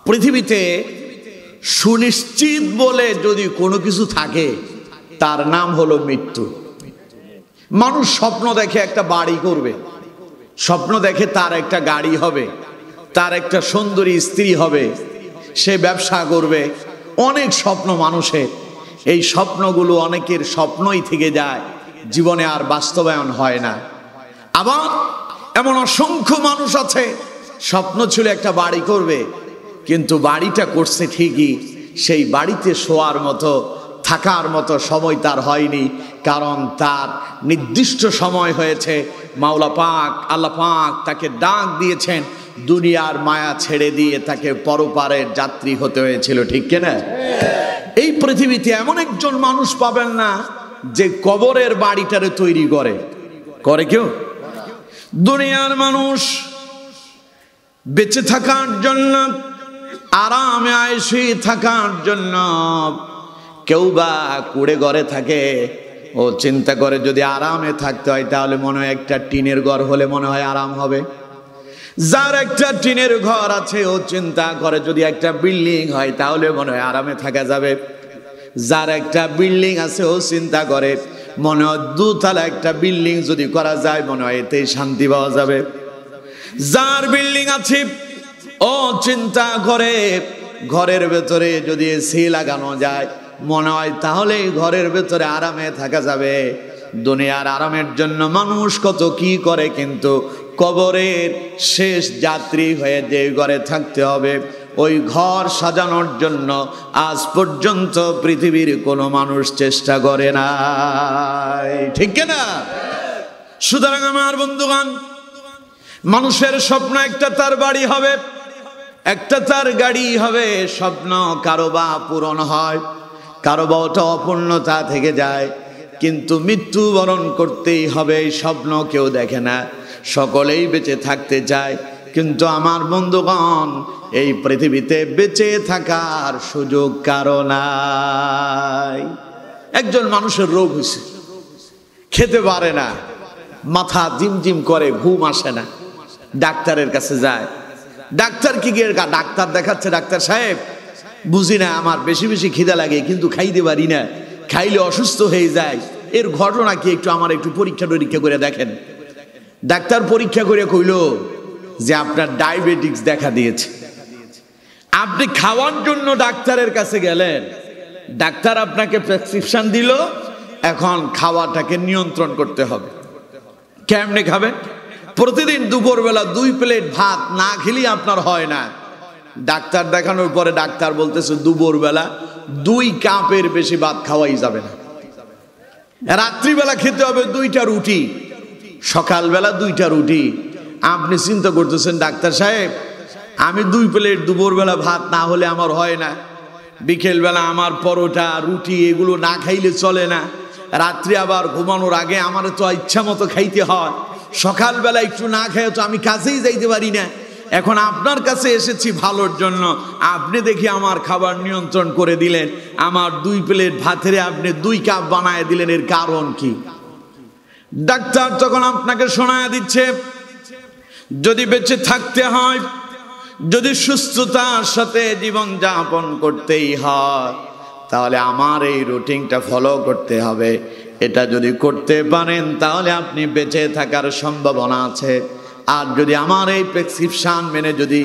পৃথিবীতে সুনিশ্চিত বলে যদি কোনো কিছু থাকে তার নাম হলো মৃত্যু। মানুষ স্বপ্ন দেখে একটা বাড়ি করবে, স্বপ্ন দেখে তার একটা গাড়ি হবে, তার একটা সুন্দরী স্ত্রী হবে, সে ব্যবসা করবে, অনেক স্বপ্ন মানুষের। এই স্বপ্নগুলো অনেকের স্বপ্নই থেকে যায়, জীবনে আর বাস্তবায়ন হয় না। আবার এমন অসংখ্য মানুষ আছে স্বপ্ন ছিল একটা বাড়ি করবে, কিন্তু বাড়িটা করছে ঠিকই, সেই বাড়িতে শোয়ার মতো থাকার মতো সময় তার হয়নি, কারণ তার নির্দিষ্ট সময় হয়েছে। মাওলা পাক আল্লাহ পাক তাকে ডাক দিয়েছেন, দুনিয়ার মায়া ছেড়ে দিয়ে তাকে পরপারের যাত্রী হতে হয়েছিল, ঠিক কিনা? এই পৃথিবীতে এমন একজন মানুষ পাবেন না যে কবরের বাড়িটারে তৈরি করে কেউ? দুনিয়ার মানুষ বেঁচে থাকার জন্য, আরামে আয়েশে থাকার জন্য কেউ বা কুড়ে ঘরে থাকে, ও চিন্তা করে যদি আরামে থাকতে হয় তাহলে মনে হয় একটা টিনের ঘর হলে মনে হয় আরাম হবে। যার একটা টিনের ঘর আছে ও চিন্তা করে যদি একটা বিল্ডিং হয় তাহলে মনে হয় আরামে থাকা যাবে। যার একটা বিল্ডিং আছে ও চিন্তা করে মনে হয় দুতলা একটা বিল্ডিং যদি করা যায় মনে হয় এতেই শান্তি পাওয়া যাবে। যার বিল্ডিং আছে ও চিন্তা করে ঘরের ভেতরে যদি এসি লাগানো যায় মনে হয় তাহলে ঘরের ভেতরে আরামে থাকা যাবে। দুনিয়ার আরামের জন্য মানুষ কত কি করে, কিন্তু কবরের শেষ যাত্রী হয়ে যে ঘরে থাকতে হবে ওই ঘর সাজানোর জন্য আজ পর্যন্ত পৃথিবীর কোনো মানুষ চেষ্টা করে না, ঠিক না? সুতরাং আমার বন্ধুগণ, মানুষের স্বপ্ন একটা তার বাড়ি হবে, একটা তার গাড়ি হবে। স্বপ্ন কারো বা পূরণ হয়, কারো বা ওটা অপূর্ণতা থেকে যায়, কিন্তু মৃত্যুবরণ করতেই হবে। এই স্বপ্ন কেউ দেখে না, সকলেই বেঁচে থাকতে চায়, কিন্তু আমার বন্ধুগণ এই পৃথিবীতে বেঁচে থাকার সুযোগ কারো নাই। একজন মানুষের রোগ হয়েছে, খেতে পারে না, মাথা জিমজিম করে, ঘুম আসে না, ডাক্তারের কাছে যায়। ডাক্তার কি গিয়ে ডাক্তার দেখাচ্ছে, ডাক্তার সাহেব বুঝি না, আমার বেশি বেশি খিদা লাগে কিন্তু খাইতে পারি না, খাইলে অসুস্থ হয়ে যায়, এর ঘটনা কি একটু আমার একটু পরীক্ষা টরীক্ষা করে দেখেন। ডাক্তার পরীক্ষা করে কইল যে আপনার ডায়াবেটিস দেখা দিয়েছে। আপনি খাওয়ার জন্য ডাক্তারের কাছে গেলেন, ডাক্তার আপনাকে প্রেসক্রিপশন দিল, এখন খাওয়াটাকে নিয়ন্ত্রণ করতে হবে। কেমনে খাবেন? প্রতিদিন দুপুরবেলা 2 প্লেট ভাত না খেলে আপনার হয় না। ডাক্তার দেখানোর পরে ডাক্তার বলতেছে দুপুরবেলা 2 কাপের বেশি ভাত খাওয়াই যাবে না, রাত্রিবেলা খেতে হবে 2টা রুটি, সকালবেলা 2টা রুটি। আপনি চিন্তা করতেছেন ডাক্তার সাহেব আমি 2 প্লেট দুপুরবেলা ভাত না হলে আমার হয় না, বিকেলবেলা আমার পরোটা রুটি এগুলো না খাইলে চলে না, রাত্রি আবার ঘুমানোর আগে আমার তো ইচ্ছা মতো খাইতে হয়, সকালবেলা একটু না খেয়ে তো আমি কাছেই যাইতে পারি না। এখন আপনার কাছে এসেছি ভালোর জন্য, আপনি দেখি আমার খাবার নিয়ন্ত্রণ করে দিলেন, আমার 2 প্লেট ভাতের আপনি 2 কাপ বানায় দিলেন, এর কারণ কি? ডাক্তার তখন আপনাকে শোনায় দিচ্ছে যদি বেঁচে থাকতে হয়, যদি সুস্থতার সাথে জীবন যাপন করতেই হয় তাহলে আমার এই রুটিনটা ফলো করতে হবে। এটা যদি করতে পারেন তাহলে আপনি বেঁচে থাকার সম্ভাবনা আছে। আর যদি আমার এই প্রেসক্রিপশন মেনে যদি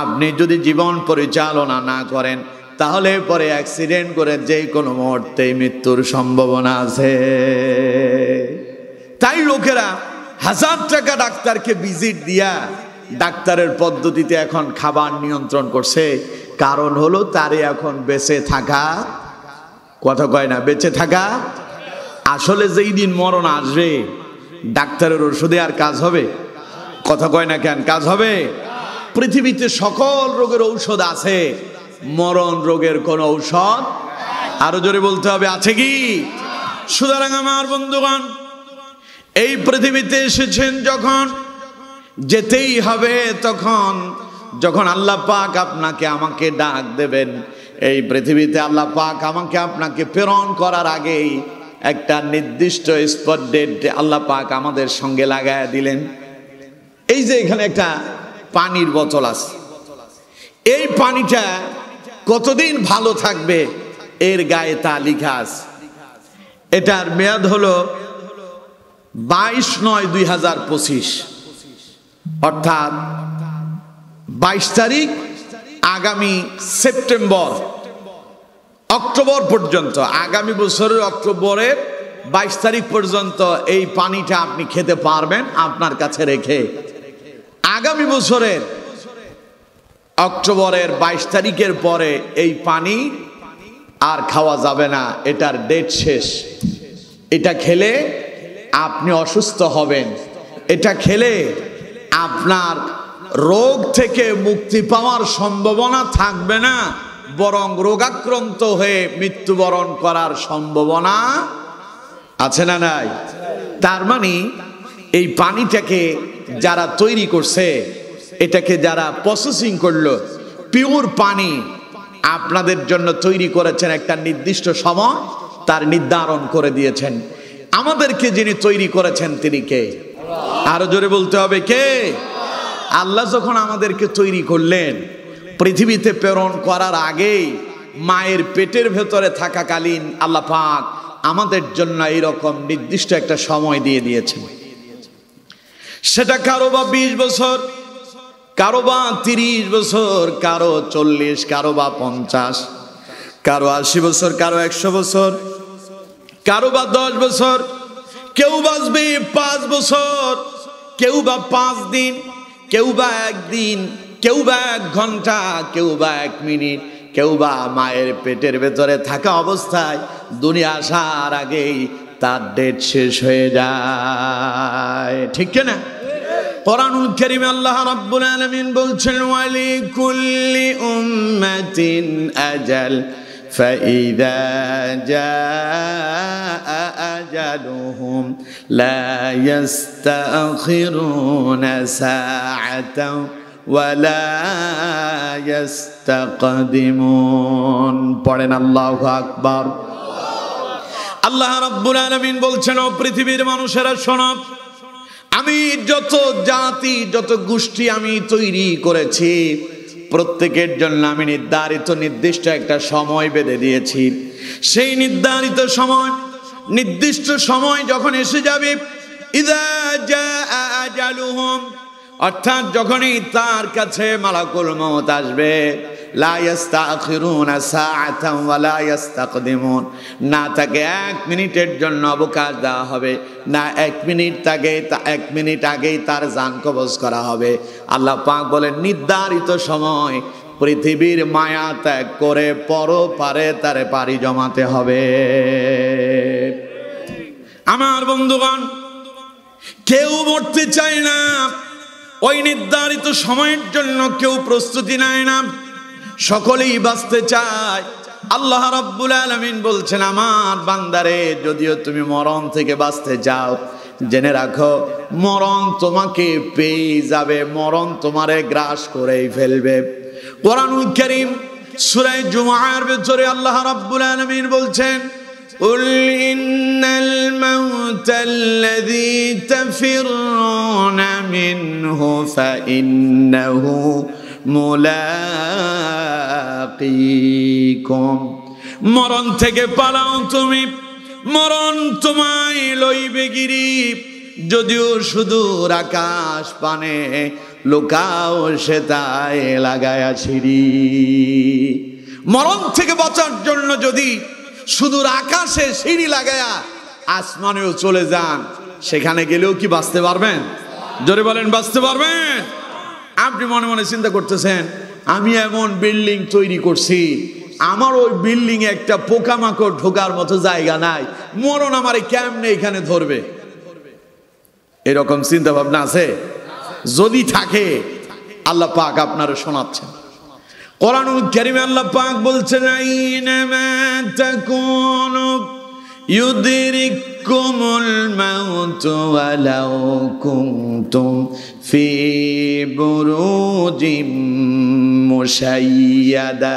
আপনি যদি জীবন পরিচালনা না করেন তাহলে পরে অ্যাক্সিডেন্ট করে যে কোনো মুহূর্তেই মৃত্যুর সম্ভাবনা আছে। তাই লোকেরা 1000 টাকা ডাক্তারকে ভিজিট দিয়া ডাক্তারের পদ্ধতিতে এখন খাবার নিয়ন্ত্রণ করছে, কারণ হলো তারে এখন বেঁচে থাকা, কথা কয় না, বেঁচে থাকা। আসলে যেই দিন মরণ আসবে ডাক্তারের ওষুধে আর কাজ হবে? কথা কয় না কেন, কাজ হবে? পৃথিবীতে সকল রোগের ঔষধ আছে, মরণ রোগের কোন ঔষধ, আরো জোরে বলতে হবে, আছে কি? সুতরাং আমার বন্ধুগণ এই পৃথিবীতে এসেছেন যখন যেতেই হবে, তখন যখন আল্লাহ পাক আপনাকে আমাকে ডাক দেবেন, এই পৃথিবীতে আল্লাহ পাক আমাকে আপনাকে প্রেরণ করার আগেই একটা নির্দিষ্ট স্পট ডেট আল্লাহ পাক আমাদের সঙ্গে লাগায় দিলেন। এই যে এখানে একটা পানির বোতল আছে, এই পানিটা কতদিন ভালো থাকবে এর গায়ে তা লেখা আছে। এটার মেয়াদ হলো 22/9/2025, অর্থাৎ 22 তারিখ আগামী সেপ্টেম্বর অক্টোবর পর্যন্ত, আগামী বছরের অক্টোবরের 22 তারিখ পর্যন্ত এই পানিটা আপনি খেতে পারবেন আপনার কাছে রেখে। আগামী বছরের অক্টোবরের 22 তারিখের পরে এই পানি আর খাওয়া যাবে না, এটার ডেট শেষ। এটা খেলে আপনি অসুস্থ হবেন, এটা খেলে আপনার রোগ থেকে মুক্তি পাওয়ার সম্ভাবনা থাকবে না, বরং রোগাক্রান্ত হয়ে মৃত্যুবরণ করার সম্ভাবনা আছে না নাই? তার মানে এই পানিটাকে যারা তৈরি করছে, এটাকে যারা প্রসেসিং করলো, পিওর পানি আপনাদের জন্য তৈরি করেছেন, একটা নির্দিষ্ট সময় তার নির্ধারণ করে দিয়েছেন। আমাদেরকে যিনি তৈরি করেছেন তিনি কে? আরো জোরে বলতে হবে কে? আল্লাহ যখন আমাদেরকে তৈরি করলেন, পৃথিবীতে প্রেরণ করার আগেই মায়ের পেটের ভেতরে থাকাকালীন আল্লাহ পাক আমাদের জন্য এইরকম নির্দিষ্ট একটা সময় দিয়ে দিয়েছেন। সেটা কারো বা 20 বছর, কারো বা 30 বছর, কারো 40, কারো বা 50, কারো 80 বছর, কারো 100 বছর, কারো বা 10 বছর, কেউ বাঁচবে 5 বছর, কেউ বা 5 দিন, কেউ বা 1 দিন, কেউ বা 1 ঘন্টা, কেউ বা 1 মিনিট, কেউ বা মায়ের পেটের ভেতরে থাকা অবস্থায় দুনিয়া আসার আগেই তার ডেট শেষ হয়ে যায়। ঠিক না? কোরআনুল কারীমে আল্লাহ রাব্বুল আলামিন বলছেন, ওয়ালি কুল্লি উম্মাতিন আজাল ফাইযা জাআ আজালুহুম লা ইস্তাখিরুনা সাআতাও ওয়ালা ইস্তাকদিমুন। পড়েন আল্লাহু আকবার। আল্লাহ রাব্বুল আলামিন বলছেন, ও পৃথিবীর মানুষেরা শোনো, আমি যত জাতি, যত গোষ্ঠী আমি তৈরি করেছি, প্রত্যেকের জন্য আমি নির্ধারিত নির্দিষ্ট একটা সময় বেঁধে দিয়েছি। সেই নির্ধারিত সময়, নির্দিষ্ট সময় যখন এসে যাবে, ইযা জাআ আজালুহুম, অর্থাৎ যখনই তার কাছে মালাকুল মউত আসবে, লা ইস্তাখিরুনা সাআতান ওয়া লা ইস্তাকদিমুন, না তাকে 1 মিনিটের জন্য অবকাশ দেওয়া হবে, না 1 মিনিট আগেই তার জান কবজ করা হবে। আল্লাহ পাক বলেন, নির্ধারিত সময় পৃথিবীর মায়া ত্যাগ করে পরপারে তারে পাড়ি জমাতে হবে। আমার বন্ধুগণ, কেউ মরতে চায় না, ওই নির্ধারিত সময়ের জন্য কেউ প্রস্তুতি নেয় না, সকলেই বাঁচতে চায়। আল্লাহ রাব্বুল আলামিন বলছেন, আমার বান্দারে, যদিও তুমি মরণ থেকে বাঁচতে চাও, জেনে রাখো মরণ তোমাকে পেয়ে যাবে, মরণ তোমারে গ্রাস করেই ফেলবে। কোরআনুল কারীম সূরা জুমআর ভিতরে আল্লাহ রাব্বুল আলামিন বলছেন, قل إن الموت الذي تفرون منه فإنه মুলাকিকুম, মরণ থেকে পালাও তুমি, মরণ তোমায় লইবে গিরি, যদিও সুদূর আকাশ পানে লুকাও সে তাই লাগায়া ছিড়ি। মরণ থেকে বাঁচার জন্য যদি সুদূর আকাশে সিঁড়ি লাগায়া আসমানেও চলে যান, সেখানে গেলেও কি বাঁচতে পারবেন? জোরে বলেন, বাঁচতে পারবেন? আপনি মনে মনে চিন্তা করতেছেন, আমি এমন বিল্ডিং তৈরি করছি, আমার ওই বিল্ডিং এ একটা পোকামাকড় ঢোকার মতো জায়গা নাই, মরণ আমারে কেমনে এখানে ধরবে? এরকম চিন্তা ভাবনা আছে? যদি থাকে, আল্লাহ পাক আপনারা শোনাচ্ছেন। কোরআনুল কারীমে আল্লাহ পাক বলছেন, আইনামা তাকুনু ইউদরিকুমুল মাউতু ওয়ালাউ কুনতুম ফি বুরুজিম মুশাইয়াদা।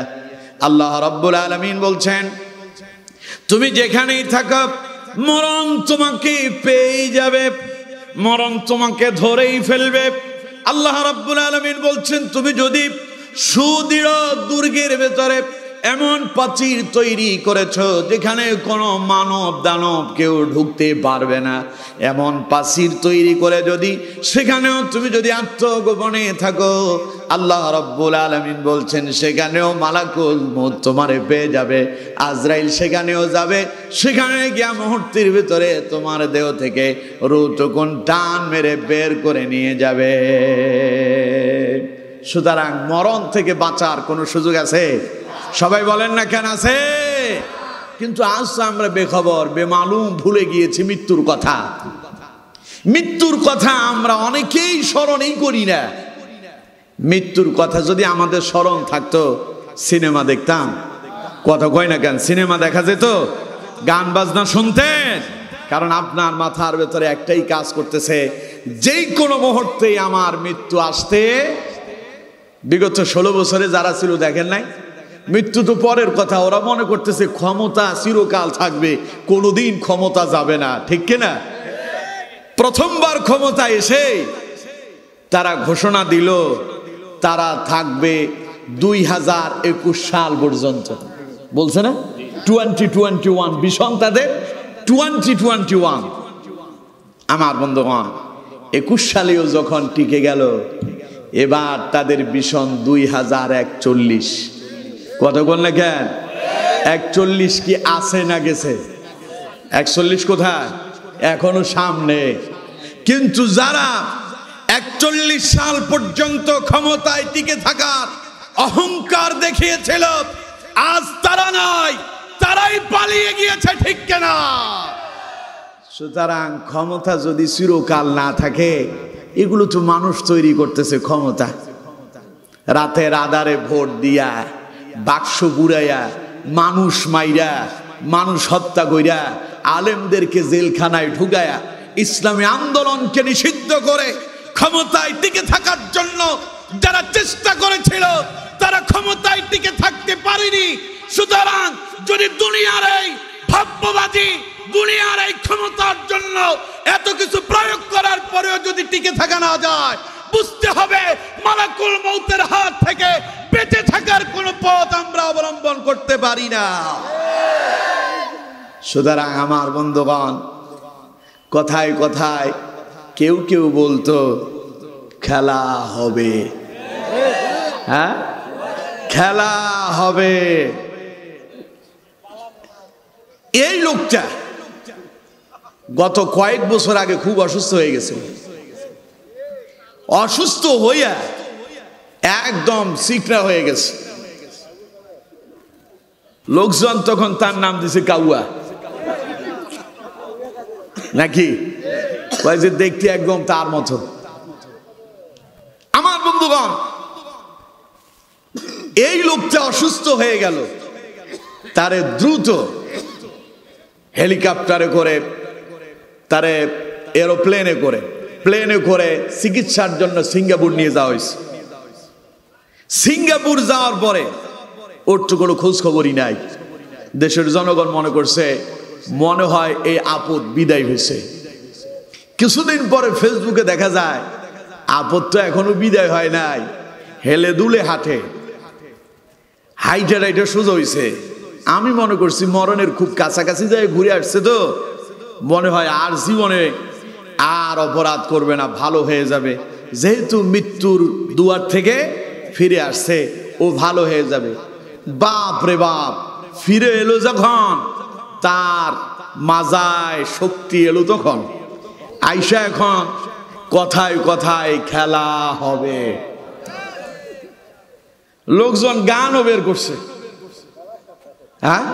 আল্লাহ রাব্বুল আলামিন বলছেন, তুমি যেখানেই থাকো, মরণ তোমাকে পেয়ে যাবে, মরণ তোমাকে ধরেই ফেলবে। আল্লাহ রাব্বুল আলামিন বলছেন, তুমি যদি সুদৃঢ় দুর্গের ভেতরে এমন প্রাচীর তৈরি করেছো যেখানে কোনো মানব দানব কেউ ঢুকতে পারবে না। এমন প্রাচীর তৈরি করে যদি সেখানেও তুমি যদি আত্মগোপনে থাকো, আল্লাহ রাব্বুল আলামিন বলছেন সেখানেও মালাকুল মউত তোমারে পেয়ে যাবে, আজরাইল সেখানেও যাবে, সেখানে গিয়া মুহূর্তের ভিতরে তোমার দেহ থেকে রূহটুকুন টান মেরে বের করে নিয়ে যাবে। সুতরাং মরণ থেকে বাঁচার কোনো সুযোগ আছে? সবাই বলেন না কেন আছে? কিন্তু আজ আমরা বেখবর বেমালুম ভুলে গিয়েছি মৃত্যুর কথা। মৃত্যুর কথা আমরা অনেকেই স্মরণই করি না। মৃত্যুর কথা যদি আমাদের স্মরণ থাকতো সিনেমা দেখতাম। কথা কয় না কেন? সিনেমা দেখা যেত, গান বাজনা শুনতেন। কারণ আপনার মাথার ভেতরে একটাই কাজ করতেছে, যেই কোনো মুহূর্তেই আমার মৃত্যু আসতে। বিগত 16 বছরে যারা ছিল দেখেন নাই, মৃত্যু তো পরের কথা, ওরা মনে করতেছে ক্ষমতা চিরকাল থাকবে, কোনোদিন ক্ষমতা যাবে না। ঠিক কিনা? প্রথমবার ক্ষমতা এসে তারা ঘোষণা দিল তারা থাকবে 2021 সাল পর্যন্ত। বলছে না 2021 ভীষণ তাদের 2021। আমার বন্ধুগণ 21 সালেও যখন টিকে গেল, এবার তাদের ভীষণ 2041। কতক্ষণ লেখেন? 41 কি আছে না গেছে? 41 কোথায়? এখনো সামনে। কিন্তু যারা 41 সাল পর্যন্ত ক্ষমতায় টিকে থাকার অহংকার দেখিয়েছিল, আজ তারা নাই, তারাই পালিয়ে গিয়েছে। ঠিক কিনা? সুতরাং ক্ষমতা যদি চিরকাল না থাকে, এগুলো তো মানুষ তৈরি করতেছে ক্ষমতা। রাতের আধারে ভোট দিয়া, বাক্স পুরাইয়া, মানুষ মাইরা, মানুষ হত্যা কইরা, আলেমদেরকে জেলখানায় ঢুকায়া, ইসলামী আন্দোলনকে নিষিদ্ধ করে ক্ষমতায় টিকে থাকার জন্য যারা চেষ্টা করেছিল, তারা ক্ষমতায় টিকে থাকতে পারেনি। সুতরাং যদি দুনিয়ার এই ভাববাজি, দুনিয়ার এই ক্ষমতার জন্য এত কিছু প্রয়োগ করার পরেও যদি টিকে থাকা না যায়, বুঝতে হবে মালাকুল মউতের হাত থেকে বেঁচে থাকার কোনো পথ আমরা অবলম্বন করতে পারি না। সুতরাং আমার বন্ধুগণ, কথায় কথায় কেউ কেউ বলতো খেলা হবে, হ্যাঁ খেলা হবে। এই লোকটা গত কয়েক বছর আগে খুব অসুস্থ হয়ে গেছে। অসুস্থ হইয়া একদম চিকনা হয়ে গেছে। লোকজন তখন তার নাম দিছে কাউয়া, নাকি যে দেখতে একদম তার মতো। আমার বন্ধুগণ, এই লোকটা অসুস্থ হয়ে গেল, তারে দ্রুত হেলিকপ্টারে করে, তারে এরোপ্লেনে করে, প্লেনে করে চিকিৎসার জন্য সিঙ্গাপুর নিয়ে যাওয়া হয়েছে। সিঙ্গাপুর যাওয়ার পরে ওর তো কোনো খোঁজ খবরই নাই। দেশের জনগণ মনে করছে মনে হয় এই আপদ বিদায় হয়েছে। কিছুদিন পরে ফেসবুকে দেখা যায় আপদ তো এখনো বিদায় হয় নাই, হেলে দুলে হাঁটে, হাইটে হাইটে সোজা হয়েছে। আমি মনে করছি মরণের খুব কাছাকাছি যায় ঘুরে আসছে, তো মনে হয় আর জীবনে আর অপরাধ করবে না, ভালো হয়ে যাবে। যেহেতু মৃত্যুর দুয়ার থেকে ফিরে আসছে, ও ভালো হয়ে যাবে। বাপ রে বাপ, ফিরে এলো যখন, তার মাজায় শক্তি এলো তখন। আইসা এখন কথায় কথায় খেলা হবে। লোকজন গানও বের করছে, হ্যাঁ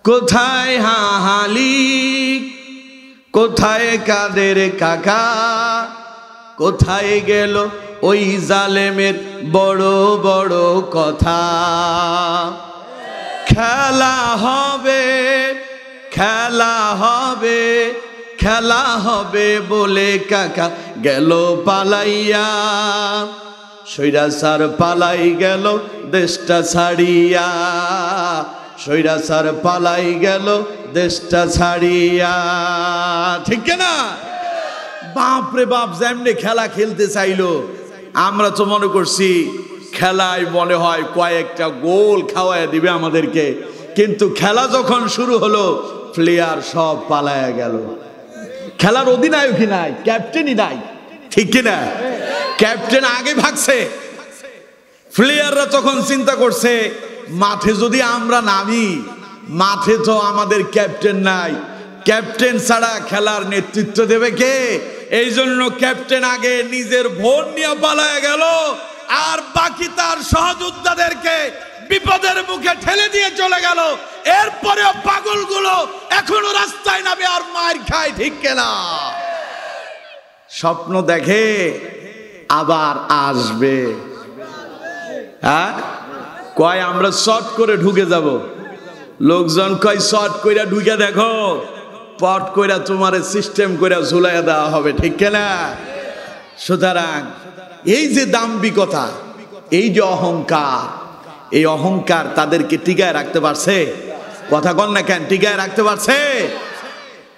কোথায় হাহালি, কোথায় কাদের কাকা, কোথায় গেল ওই জালেমের বড় বড় কথা। খেলা হবে, খেলা হবে, খেলা হবে বলে কাকা গেল পালাইয়া। সৈরাচার পালাই গেল দেশটা ছাড়িয়া, সৈরাচার পালাই গেল দেশটা ছাড়িয়া। ঠিক না? বাপ রে বাপ, যেমনি খেলা খেলতে চাইলো, আমরা তো মনে করছি খেলায় মনে হয় কয়েকটা গোল খাওয়ায় দিবে আমাদেরকে, কিন্তু খেলা যখন শুরু হলো প্লেয়ার সব পালায়া গেল। খেলার অধিনায়কই নাই, ক্যাপ্টেনই নাই, ঠিক কিনা? ক্যাপ্টেন আগে ভাগছে। প্লেয়াররা তখন চিন্তা করছে মাঠে যদি আমরা নামি, মাঠে তো আমাদের ক্যাপ্টেন নাই, ক্যাপ্টেন ছাড়া খেলার নেতৃত্ব দেবে কে? এই জন্য ক্যাপ্টেন আগে নিজের ভোট নিয়ে পালায় গেল, আর বাকি তার সহযোদ্ধাদেরকে বিপদের মুখে ঠেলে দিয়ে চলে গেল। এরপরেও পাগলগুলো এখনো রাস্তায় নামে আর মার খায়, ঠিক কিনা? স্বপ্ন দেখে আবার আসবে। হ্যাঁ, কয় আমরা শর্ট করে ঢুকে যাব, লোকজন কয় শর্ট কইরা ঢুকে দেখো, পট কইরা তোমার সিস্টেম কইরা ঝুলাইয়া দেওয়া হবে, ঠিক কিনা? সুতরাং এই যে দাম্ভিকতা, এই যে অহংকার, এই অহংকার তাদেরকে টিকায় রাখতে পারছে? কথা কন না কেন, টিকায় রাখতে পারছে?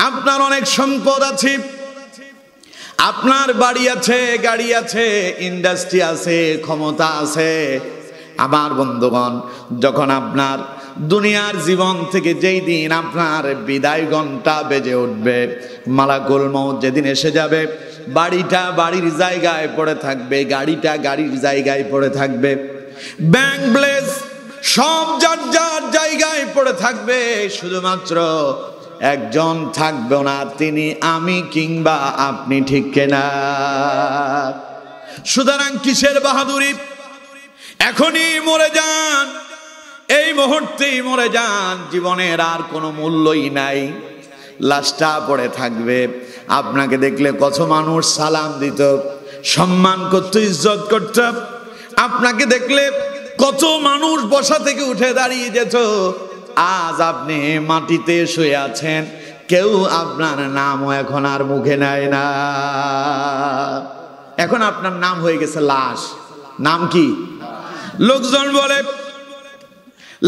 আপনার অনেক সম্পদ আছে, আপনার বাড়ি আছে, গাড়ি আছে, ইন্ডাস্ট্রি আছে, ক্ষমতা আছে। আমার বন্ধুগণ, যখন আপনার দুনিয়ার জীবন থেকে যেই দিন আপনার বিদায় ঘন্টা বেজে উঠবে, মালাকুল মউত যেদিন এসে যাবে, বাড়িটা বাড়ির জায়গায় পড়ে থাকবে, গাড়িটা গাড়ির জায়গায় পড়ে থাকবে, ব্যাংক ব্লেস সব যার যার জায়গায় পড়ে থাকবে, শুধুমাত্র একজন থাকবে না, তিনি আমি কিংবা আপনি, ঠিক কিনা? সুতরাং কিসের বাহাদুরি? এখনই মরে যান, এই মুহূর্তেই মরে যান, জীবনের আর কোনো মূল্যই নাই, লাশটা পড়ে থাকবে। আপনাকে দেখলে কত মানুষ সালাম দিত, সম্মান করত, ইজ্জত করত। আপনাকে দেখলে কত মানুষ বসা থেকে উঠে দাঁড়িয়ে যেত। আজ আপনি মাটিতে শুয়ে আছেন, কেউ আপনার নামও এখন আর মুখে নেয় না। এখন আপনার নাম হয়ে গেছে লাশ। নাম কি? লোকজন বলে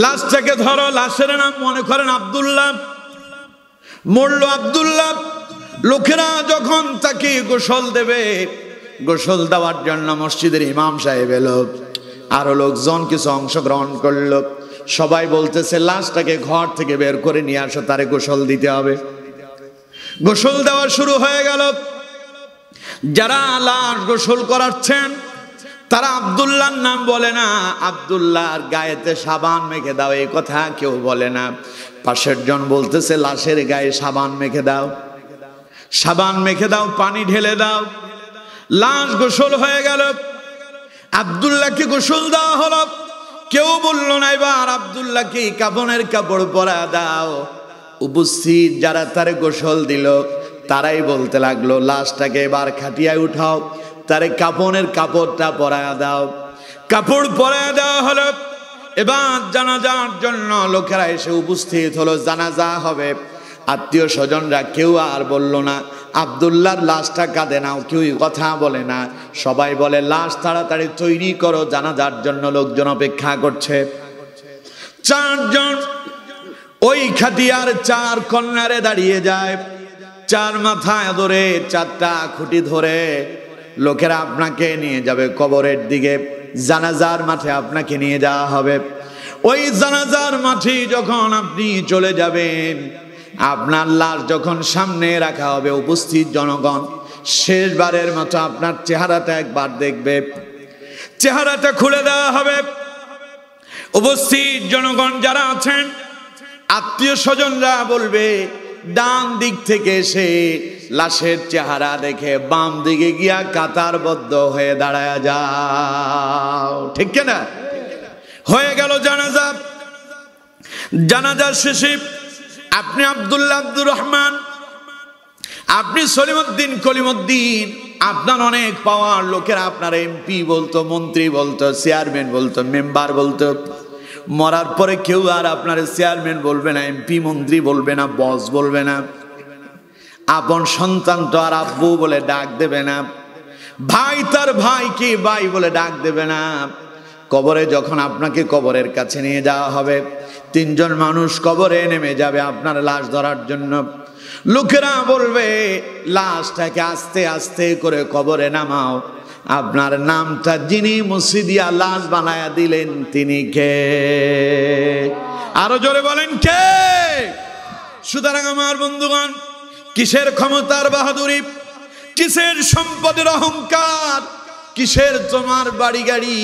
লাশটাকে ধরো, লাশের নাম মনে করেন আব্দুল্লাহ, মরলো আব্দুল্লাহ। লোকেরা যখন তাকে গোসল দেবে, গোসল দেওয়ার জন্য মসজিদের ইমাম সাহেব এলো, আরো লোকজন কিছু অংশগ্রহণ করলো। সবাই বলতেছে লাশটাকে ঘর থেকে বের করে নিয়ে আসো, তারে গোসল দিতে হবে। গোসল দেওয়া শুরু হয়ে গেল। যারা লাশ গোসল করাচ্ছেন তারা আব্দুল্লাহর নাম বলে না, আব্দুল্লাহর গায়েতে সাবান মেখে দাও, এই কথা কেউ বলে না। পাশের জন বলতেছে লাশের গায়ে সাবান মেখে দাও, সাবান মেখে দাও, পানি ঢেলে দাও। লাশ গোসল হয়ে গেল, আব্দুল্লাহকে গোসল দেওয়া হলো। কেউ বলল না এবার আব্দুল্লাহকে কাফনের কাপড় পরা দাও। উপস্থিত যারা তারে গোসল দিল তারাই বলতে লাগলো লাশটাকে এবার খাটিয়ায় উঠাও, তারে কাফনের কাপড়টা পরায়া দাও। কাপড় পরায়া দেওয়া হলো। এবার জানাজার জন্য লোকেরা এসে উপস্থিত হলো, জানাজা হবে। আত্মীয় স্বজনরা কেউ আর বলল না আব্দুল্লাহর লাশটা কাঁদে নাও, কেউই কথা বলে না। সবাই বলে লাশ তাড়াতাড়ি তৈরি করো, জানাজার জন্য লোকজন অপেক্ষা করছে। চারজন ওই খাটিয়ার চার কর্নারে দাঁড়িয়ে যায়, চার মাথায় ধরে চারটা খুঁটি ধরে লোকেরা আপনাকে নিয়ে যাবে কবরের দিকে, জানাজার মাঠে আপনাকে নিয়ে যাওয়া হবে। ওই জানাজার মাঠে যখন আপনি চলে যাবেন, আপনার লাশ যখন সামনে রাখা হবে, উপস্থিত জনগণ শেষবারের মতো আপনার চেহারাটা একবার দেখবে। চেহারাটা খুলে দেওয়া হবে। উপস্থিত জনগণ যারা আছেন, আত্মীয় স্বজনরা বলবে ডান দিক থেকে এসে লাশের চেহারা দেখে বাম দিকে গিয়া কাতারবদ্ধ হয়ে দাঁড়ায় যাও, ঠিক কিনা? হয়ে গেল জানাজা। জানাজা শেষে আপনি আব্দুল্লাহ আব্দুর রহমান, আপনি সলিমউদ্দিন কলিমউদ্দিন, আপনার অনেক পাওয়ার, লোকেরা আপনার এমপি বলতো, মন্ত্রী বলতো, চেয়ারম্যান বলতো, মেম্বার বলতো। মরার পরে কেউ আর আপনার চেয়ারম্যান বলবে না, এমপি মন্ত্রী বলবে না, বস বলবে না। আপন সন্তান তো আর আব্বু বলে ডাক দেবে না, ভাই তার ভাইকে ভাই বলে ডাক দেবে না। কবরে যখন আপনাকে কবরের কাছে নিয়ে যাওয়া হবে, তিনজন মানুষ কবরে নেমে যাবে আপনার লাশ ধরার জন্য। লোকেরা বলবে লাশটাকে আস্তে আস্তে করে কবরে নামাও। আপনার নামটা যিনি মুছে দিয়া লাশ বানায়া দিলেন তিনি কে? আরো জোরে বলেন কে? সুতরাং আমার বন্ধুগণ, কিসের ক্ষমতার বাহাদুরি, কিসের সম্পদের অহংকার, কিসের তোমার বাড়ি গাড়ি,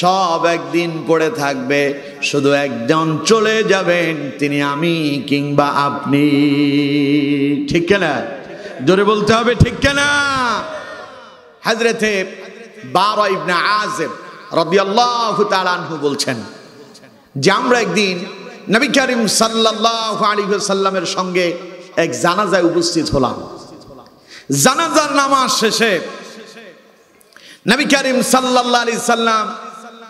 সব একদিন পড়ে থাকবে। শুধু একজন চলে যাবেন, তিনি আমি কিংবা আপনি। ঠিক কিনা? জোরে বলতে হবে ঠিক কিনা? হযরতে বারা ইবনে আযিব রাদিয়াল্লাহু তাআলা আনহু বলছেন যে আমরা একদিন নবী করিম সাল্লাল্লাহু আলাইহি ওয়াসাল্লামের সঙ্গে এক জানাজায় উপস্থিত হলাম। জানাজার নামাজ শেষে নবী করিম সাল্লাল্লাহু আলাইহি সাল্লাম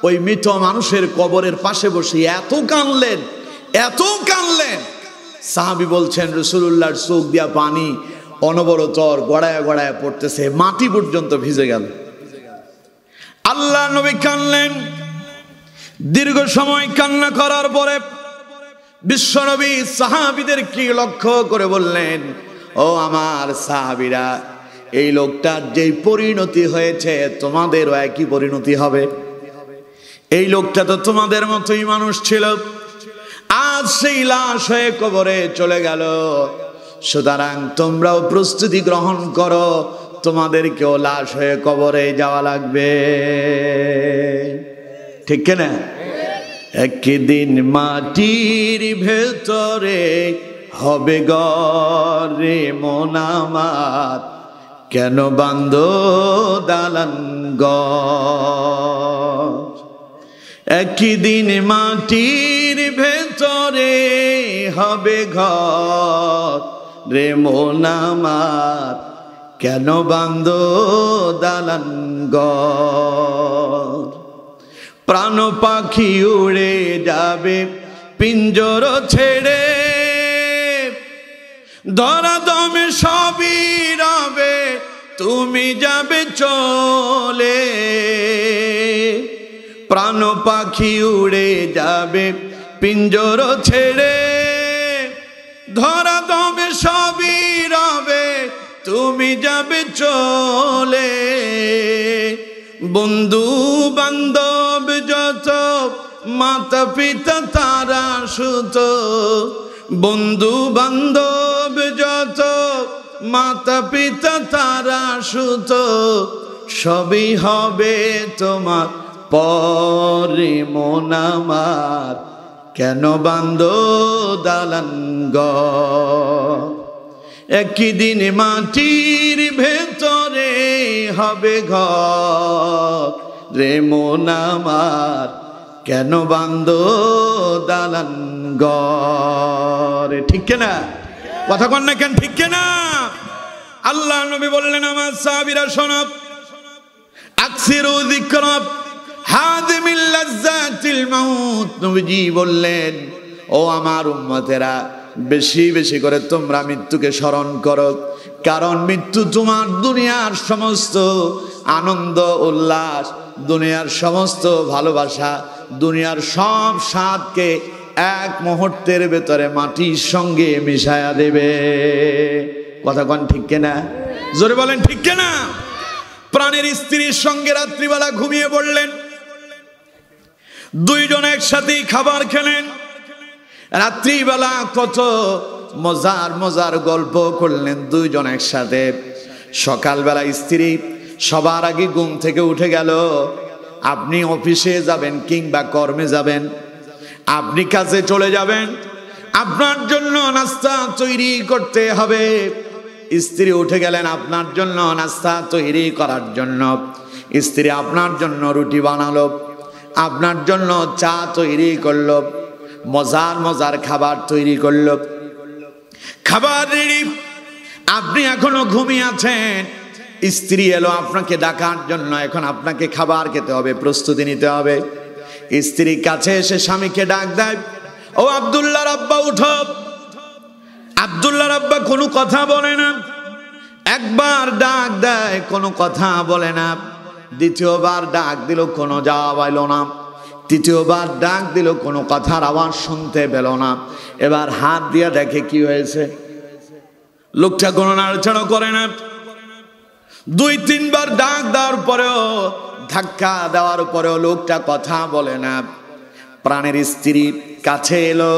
ওই মৃত মানুষের কবরের পাশে বসে এত কাঁদলেন, সাহাবী বলছেন রাসূলুল্লাহর চোখ দিয়া পানি অনবরত গড়ায় গড়ায় পড়তেছে, মাটি পর্যন্ত ভিজে গেল। আল্লাহ নবী কাঁদলেন। দীর্ঘ সময় কান্না করার পরে বিশ্বনবী সাহাবীদেরকে লক্ষ্য করে বললেন, ও আমার সাহাবীরা, এই লোকটার যেই পরিণতি হয়েছে তোমাদেরও একই পরিণতি হবে। এই লোকটা তো তোমাদের মতোই মানুষ ছিল, আজ সেই লাশ হয়ে কবরে চলে গেল। সুতরাং তোমরাও প্রস্তুতি গ্রহণ করো, তোমাদেরকেও লাশ হয়ে কবরে যাওয়া লাগবে। ঠিক কিনা? একদিন মাটির ভেতরে হবে ঘরে মন আমার, কেন বাঁধো দালান ঘর? একদিন মাটির ভেতরে হবে ঘর রে মন আমার, কেন বাঁধো দালান ঘর? প্রাণ পাখি উড়ে যাবে পিঞ্জর ছেড়ে, ধরা দমে সবই রবে, তুমি যাবে চলে। প্রাণ পাখি উড়ে যাবে পিঞ্জর ছেড়ে, ধরা দমে সবই রবে, তুমি যাবে চলে। বন্ধু বান্ধব যত, মাতা পিতা তারা সুত, বন্ধু বান্ধব যত, মাতা পিতা তারা সুত, সবই হবে তোমার পরে মন আমার, কেন বাঁধো দালান ঘর? একদিন মাটির ভেতরে হবে ঘর রে মন আমার, কেন বাঁধো দালান ঘর? ঠিক কিনা? কথা কন না কেন? ঠিক কিনা? আল্লাহ নবী বললেন, আমার সাহাবীরা শোনো, আকসিরু যিকরা হাদিমিল লাজ্জাতিল মাউত। নবীজি বললেন, ও আমার উম্মতেরা, বেশি বেশি করে তোমরা মৃত্যুকে স্মরণ করো, কারণ মৃত্যু তোমার দুনিয়ার সমস্ত আনন্দ উল্লাস, দুনিয়ার সমস্ত ভালোবাসা, দুনিয়ার সব স্বাদকে এক মুহূর্তের ভেতরে মাটির সঙ্গে মিশায়া দেবে। কথা কন ঠিক কিনা? জোরে বলেন ঠিক কিনা? প্রাণের স্ত্রীর সঙ্গে রাত্রিবেলা ঘুমিয়ে পড়লেন, দুইজন একসাথে খাবার খেলেন, রাত্রিবেলা কত মজার মজার গল্প করলেন দুইজন একসাথে। সকালবেলা স্ত্রী সবার আগে ঘুম থেকে উঠে গেল। আপনি অফিসে যাবেন কিংবা কর্মে যাবেন, আপনি কাজে চলে যাবেন, আপনার জন্য নাস্তা তৈরি করতে হবে। স্ত্রী উঠে গেলেন আপনার জন্য নাস্তা তৈরি করার জন্য। স্ত্রী আপনার জন্য রুটি বানালো, আপনার জন্য চা তৈরি করলো, মজার মজার খাবার তৈরি করলো। খাবার রেডি, আপনি এখনো ঘুমিয়ে আছেন। স্ত্রী এলো আপনাকে ডাকার জন্য, এখন আপনাকে খাবার খেতে হবে, প্রস্তুতি নিতে হবে। স্ত্রী কাছে এসে স্বামীকে ডাক দেয়, ও আব্দুল্লাহর আব্বা উঠো। আব্দুল্লাহর আব্বা কোনো কথা বলে না। একবার ডাক দেয়, কোনো কথা বলে না। দ্বিতীয়বার ডাক দিল, কোনো জবাব এলো না। তৃতীয়বার ডাক দিল, কোনো কথার আওয়াজ শুনতে পেল না। এবার হাত দিয়ে দেখে কি হয়েছে, লোকটা কোনো নাড়াচাড়া করে না। 2-3 বার ডাক দেওয়ার পরেও, ধাক্কা দেওয়ার পরেও লোকটা কথা বলে না। প্রাণের স্ত্রী কাছে এলো,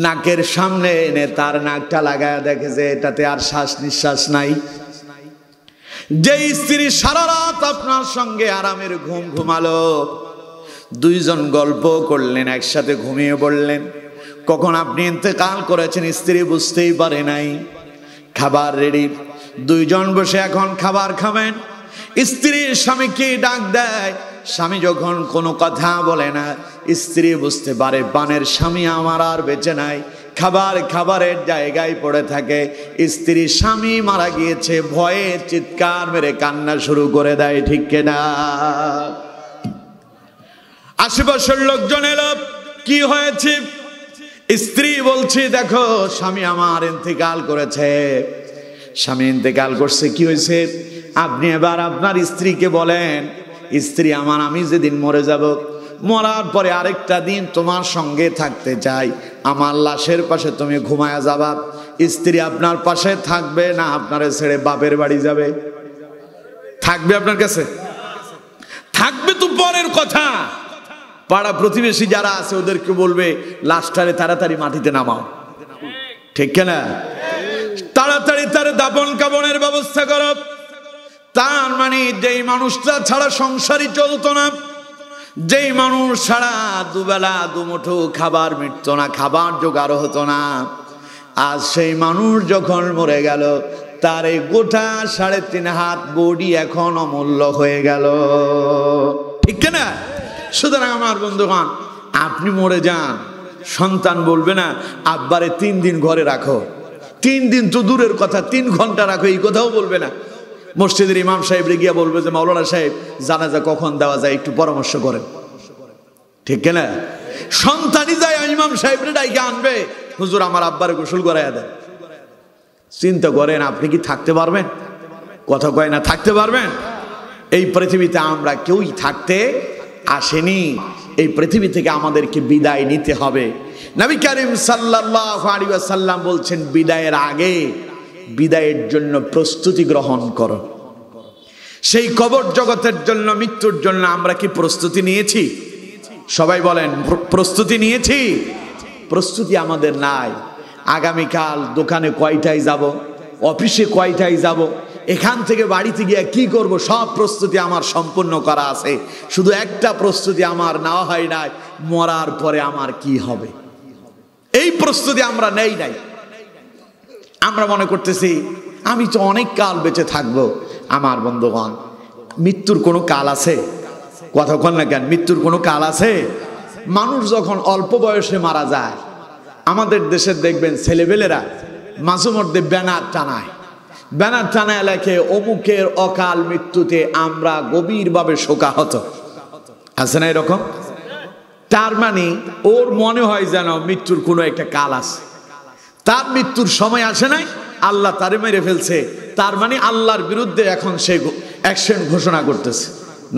নাকের সামনে এনে তার নাকটা লাগায় দেখে যে এটাতে আর শ্বাস নিঃশ্বাস নাই। যে স্ত্রী সারা রাত আপনার সঙ্গে আরামের ঘুম ঘুমালো, দুইজন গল্প করলেন, একসাথে ঘুমিয়ে পড়লেন। কখন আপনি ইন্তেকাল করেছেন স্ত্রী বুঝতেই পারে নাই। খাবার রেডি, দুইজন বসে এখন খাবার খাবেন। স্ত্রী স্বামীকে ডাক দেয়, স্বামী যখন কোনো কথা বলে না, স্ত্রী বুঝতে পারে পানের স্বামী আমার আর বেঁচে নাই। খাবারের জায়গায় পড়ে থাকে। স্ত্রী স্বামী মারা গিয়েছে ভয়ে চিৎকার মেরে কান্না শুরু করে দেয়, ঠিক কিনা? আশেপাশের লোকজন এলো, কি হয়েছে? স্ত্রী বলছে, দেখো স্বামী আমার ইন্তেকাল করেছে। স্বামী ইন্তেকাল করছে, কি হয়েছে? আপনি এবার আপনার স্ত্রীকে বলেন, স্ত্রী আমার, আমি যেদিন মরে যাব, মরার পরে আরেকটা দিন তোমার সঙ্গে থাকতে চাই, আমার লাশের পাশে তুমি ঘুমায়া যাবা। স্ত্রী আপনার পাশে থাকবে না আপনারে ছেড়ে বাপের বাড়ি যাবে? থাকবে আপনার কাছে? থাকবে তো পরের কথা। পাড়া প্রতিবেশী যারা আছে ওদেরকে বলবে লাশটারে তাড়াতাড়ি মাটিতে নামাও, ঠিক কিনা? তাড়াতাড়ি তার দাপন কাপনের ব্যবস্থা করো। তার মানে যেই মানুষটা ছাড়া সংসারই চলতো না, যেই মানুষ ছাড়া দুবেলা দুমুঠো খাবার মিটত না, খাবার জোগাড় হতো না, আজ সেই মানুষ যখন মরে গেল, তার এই গোটা 3.5 হাত বডি এখন অমূল্য হয়ে গেল, ঠিক কিনা? সুতরাং আমার বন্ধুগণ, আপনি মরে যান, সন্তান বলবে না আব্বারে 3 দিন ঘরে রাখো। 3 দিন তো দূরের কথা, 3 ঘন্টা রাখো, এই কথাও বলবে না। মসজিদের ইমাম সাহেব গিয়া বলবে যে মাওলানা সাহেব জানাজা কখন দেওয়া যায় একটু পরামর্শ করেন, ঠিক কিনা? সন্তানই যায় ইমাম সাহেবরে ডাইকে আনবে, হুজুর আমার আব্বারে গোসল করাইয়া দেন। চিন্তা করেন আপনি কি থাকতে পারবেন? কথা কয় না, থাকতে পারবেন? এই পৃথিবীতে আমরা কেউই থাকতে আসেনি, এই পৃথিবী থেকে আমাদেরকে বিদায় নিতে হবে। নবী করিম সাল্লাল্লাহু আলাইহি ওয়াসাল্লাম বলছেন, বিদায়ের আগে বিদায়ের জন্য প্রস্তুতি গ্রহণ করো। সেই কবর জগতের জন্য, মৃত্যুর জন্য আমরা কি প্রস্তুতি নিয়েছি? সবাই বলেন, প্রস্তুতি নিয়েছি? প্রস্তুতি আমাদের নাই। আগামীকাল দোকানে কয়টায় যাব, অফিসে কয়টায় যাব, এখান থেকে বাড়িতে গিয়ে কি করব, সব প্রস্তুতি আমার সম্পূর্ণ করা আছে। শুধু একটা প্রস্তুতি আমার নেওয়া হয় নাই, মরার পরে আমার কি হবে, এই প্রস্তুতি আমরা নেই নাই। আমরা মনে করতেছি আমি তো অনেক কাল বেঁচে থাকবো। আমার বন্ধুগণ, মৃত্যুর কোনো কাল আছে? কথা বল না কেন? মৃত্যুর কোনো কাল আছে? মানুষ যখন অল্প বয়সে মারা যায়, আমাদের দেশের দেখবেন ছেলেবেলেরা মাঝে মধ্যে ব্যানার টানায় লেখে অমুকের অকাল মৃত্যুতে আমরা গভীরভাবে শোকাহত। আছে না এরকম? তার মানে ওর মনে হয় যেন মৃত্যুর কোনো একটা কাল আছে, তার মৃত্যুর সময় আসে নাই, আল্লাহ তারে মেরে ফেলছে, তার মানে আল্লাহর বিরুদ্ধে এখন সে অ্যাকশন ঘোষণা করতেছে।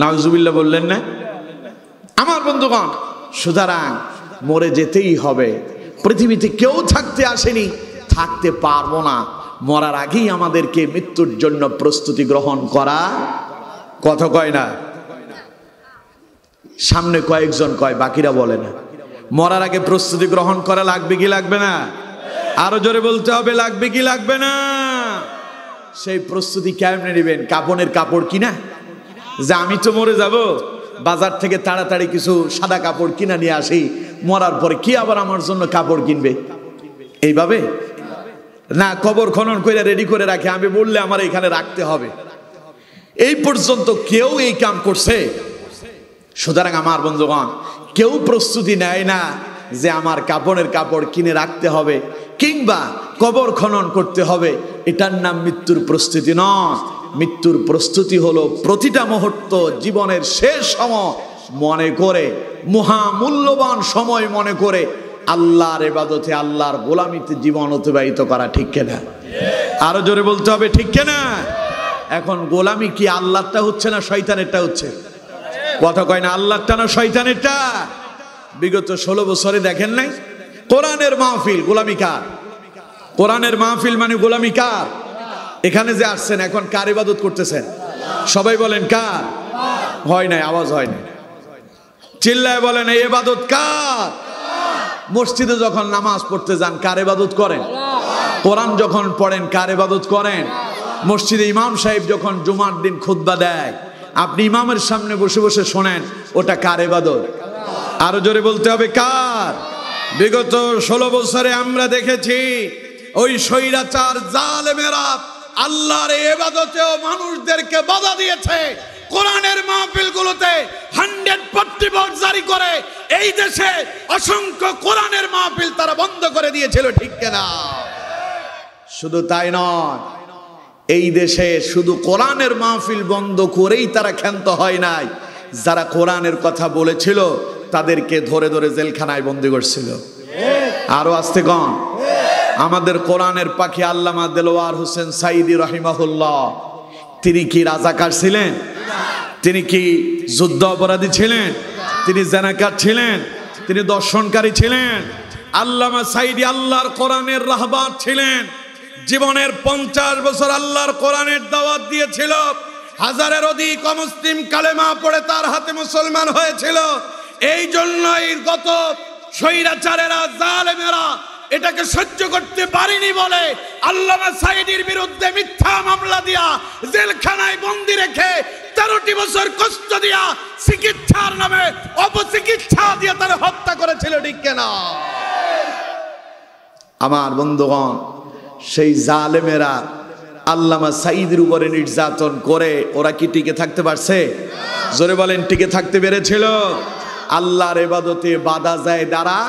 নাউজুবিল্লাহ বললেন না? আমার বন্ধুগণ, সুতরাং মরে যেতেই হবে। পৃথিবীতে কেউ থাকতে আসেনি, থাকতে পারবো না। মরার আগেই আমাদেরকে মৃত্যুর জন্য প্রস্তুতি গ্রহণ করা। কথা কয় না? সামনে কয়েকজন কয়, বাকিরা বলে না। মরার আগে প্রস্তুতি গ্রহণ করা লাগবে কি লাগবে না? আরো জোরে বলতে হবে, লাগবে কি লাগবে না? সেই প্রস্তুতি কেমনে নেবেন? কাপনের কাপড় কিনা, যে আমি তো মরে যাব, বাজার থেকে তাড়াতাড়ি কিছু সাদা কাপড় কিনা নিয়ে আসি, মরার পরে কি আবার আমার জন্য কাপড় কিনবে? এইভাবে না, কবর খনন করে রেডি করে রাখে, আমি বললে আমার এখানে রাখতে হবে। এই পর্যন্ত কেউ এই কাম করছে? সুতরাং আমার বন্ধুগণ, কেউ প্রস্তুতি নেয় না যে আমার কাপড়ের কাপড় কিনে রাখতে হবে কিংবা কবর খনন করতে হবে। এটার নাম মৃত্যুর প্রস্তুতি নয়। মৃত্যুর প্রস্তুতি হলো প্রতিটা মুহূর্ত জীবনের শেষ সময় মনে করে, মহামূল্যবান সময় মনে করে আল্লাহর ইবাদতে, আল্লাহর গোলামিতে জীবন অতিবাহিত করা, ঠিক কিনা? আরো জোরে বলতে হবে, ঠিক কিনা? এখন গোলামি কি আল্লাহরটা হচ্ছে না শয়তানেরটা হচ্ছে? কথা কয় না, আল্লাহরটা না শয়তানেরটা? বিগত 16 বছরে দেখেন নাই কোরআনের মাহফিল, গোলামি কার? কোরআনের মাহফিল মানে গোলামি কার? এখানে যে আসছেন এখন কার ইবাদত করতেছেন? সবাই বলেন কার? হয় নাই, আওয়াজ হয় নাই, চিল্লায় বলেন এই ইবাদত কার? মসজিদে যখন নামাজ পড়তে যান কার ইবাদত করেন? কোরআন যখন পড়েন কার ইবাদত করেন? মসজিদে ইমাম সাহেব যখন জুমার দিন খুতবা দেয় আপনি ইমামের সামনে বসে বসে শোনেন, ওটা কার ইবাদত? আরো জোরে বলতে হবে কার? বিগত 16 বছরে আমরা দেখেছি ওই স্বৈরাচার জালেমেরা আল্লাহর ইবাদতেও মানুষদেরকে বাধা দিয়েছে। কোরআনের মাহফিলগুলোতে 140 জারি করে এই দেশে অসংখ্য কোরআনের মাহফিল তারা বন্ধ করে দিয়েছিল, ঠিক কিনা? শুধু তাই নয়, এই দেশে শুধু কোরআনের মাহফিল বন্ধ করেই তারা ক্ষান্ত হয় নাই, যারা কোরআনের কথা বলেছিল তাদেরকে ধরে ধরে জেলখানায় বন্দী করছিল। আরো আসতে কম, আমাদের কোরআনের পাখি আল্লামা দেলোয়ার হোসেন সাইদি রহিমাহুল্লাহ, তিনি কি রাজাকার ছিলেন? তিনি কি যুদ্ধ অপরাধী ছিলেন? তিনি জেনাকার ছিলেন? তিনি দর্শনকারী ছিলেন? আল্লামা সাইদি আল্লাহর কোরআনের রাহবার ছিলেন। জীবনের 50 বছর আল্লাহর কোরআনের দাওয়াত দিয়েছিল। হাজারের অধিক অমুসলিম কালেমা পড়ে তার হাতে মুসলমান হয়েছিল। এই জন্যই গত স্বৈরাচারেরা জালেমেরা এটাকে সহ্য করতে পারেনি বলে আল্লামা সাইদির বিরুদ্ধে মিথ্যা মামলা দিয়া জেলখানায় বন্দী রেখে 13টি বছর কষ্ট দিয়া চিকিৎসার নামে অপচিকিৎসা দিয়ে তারা হত্যা করেছিল, ঠিক কিনা? আমার বন্ধুগণ, সেই জালেমেরা আল্লামা সাইদির উপরে নির্যাতন করে ওরা কি টিকে থাকতে পারছে? জোরে বলেন, টিকে থাকতে পেরেছিল? আল্লাহর ইবাদতে বাধা যায় যারা,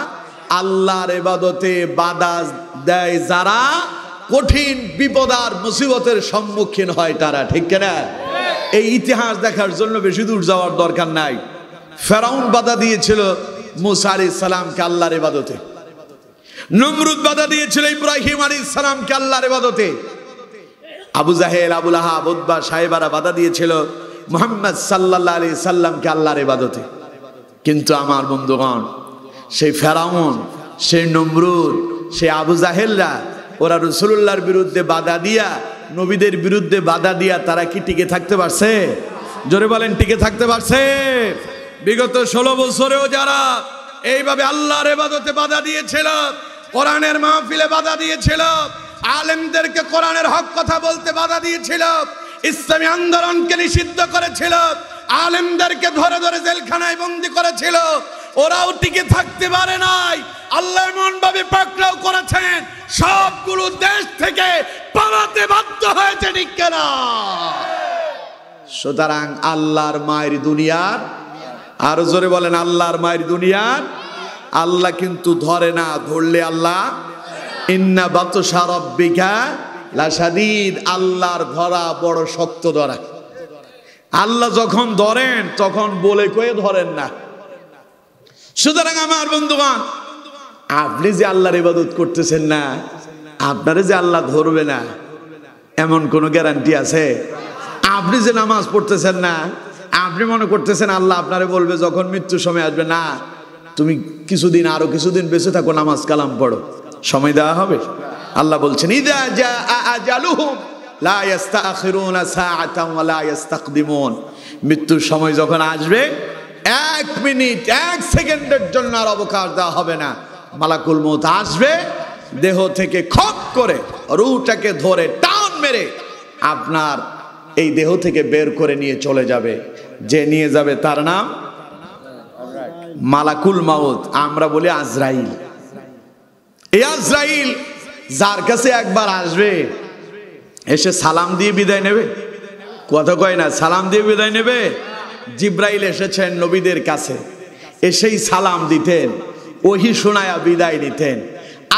আল্লাহর ইবাদতে বাধা দেয় যারা, কঠিন বিপদ আর মুসিবতের সম্মুখীন হয় তারা, ঠিক কিনা? এই ইতিহাস দেখার জন্য বেশি দূর যাওয়ার দরকার নাই। ফেরাউন বাধা দিয়েছিল মুসা আলাইহিস সালামকে আল্লাহর ইবাদতে, নমরুদ বাধা দিয়েছিল ইব্রাহিম আলাইহিস সালামকে আল্লাহর ইবাদতে, আবু জাহেল, আবু লাহাব, উতবা, সাইবারা বাধা দিয়েছিল মুহাম্মদ সাল্লাল্লাহু আলাইহি সাল্লামকে আল্লাহর ইবাদতে। কিন্তু আমার বন্ধুগণ, সেই ফেরাউন, সেই নমরুদ, সেই আবু জাহেলরা ওরা রাসূলুল্লাহর বিরুদ্ধে বাধা দিয়া, নবীদের বিরুদ্ধে বাধা দিয়া তারা কি টিকে থাকতে পারছে? জোরে বলেন, টিকে থাকতে পারছে? বিগত 16 বছরেও যারা এইভাবে আল্লাহর ইবাদতে বাধা দিয়েছিল, কোরআনের মাহফিলে বাধা দিয়েছিল, আলেমদেরকে কোরআনের হক কথা বলতে বাধা দিয়েছিল, ইসলামী আন্দোলনকে নিষিদ্ধ করেছিল, আলেমদেরকে ধরে ধরে জেলখানায় বন্দী করেছিল, ওরাও টিকে থাকতে পারে নাই। আল্লাহ এমন ভাবে পাকড়াও করেছেন, সবগুলো দেশ থেকে পালাতে বাধ্য হয়েছে, ঠিক কিনা? সুতরাং আল্লাহর মায়ের দুনিয়ার, আরো জোরে বলেন আল্লাহর মায়ের দুনিয়ার, আল্লাহ কিন্তু ধরে না, ধরলে আল্লাহ ইন্না বাতশা রাব্বিকা লাশাদীদ, আল্লাহর ধরা বড় শক্ত ধরা। আল্লাহ যখন ধরেন তখন বলে কয়ে ধরেন না। সুতরাং আমার বন্ধুগণ, আপনি যে আল্লাহর ইবাদত করতেছেন না, আপনারে যে আল্লাহ ধরবে না এমন কোন গ্যারান্টি আছে? আপনি যে নামাজ পড়তেছেন না, আপনি মনে করতেছেন আল্লাহ আপনারে বলবে যখন মৃত্যু সময় আসবে, না তুমি কিছুদিন, আরো কিছুদিন বেঁচে থাকো, নামাজ কালাম পড়ো, সময় দেওয়া হবে? আল্লাহ বলছেন ইযা জাআ আজালুহুম লা ইস্তাখিরুনা সাআতান ওয়া লা ইস্তাকদিমুন, মৃত্যুর সময় যখন আসবে 1 মিনিট 1 সেকেন্ডের জন্য আর অবকাশ দেওয়া হবে না। মালাকুল মউত আসবে, দেহ থেকে খপ করে রূহটাকে ধরে টান মেরে আপনার এই দেহ থেকে বের করে নিয়ে চলে যাবে। যে নিয়ে যাবে তার নাম মালাকুল মউত, আমরা বলি আজরাইল। এই আজরাইল যার কাছে একবার আসবে, এসে সালাম দিয়ে বিদায় নেবে, কথা কয় না, সালাম দিয়ে বিদায় নেবে। জিব্রাইল এসেছেন নবীদের কাছে, এসেই সালাম দিতেন, ওহী শোনায়া বিদায় নিতেন।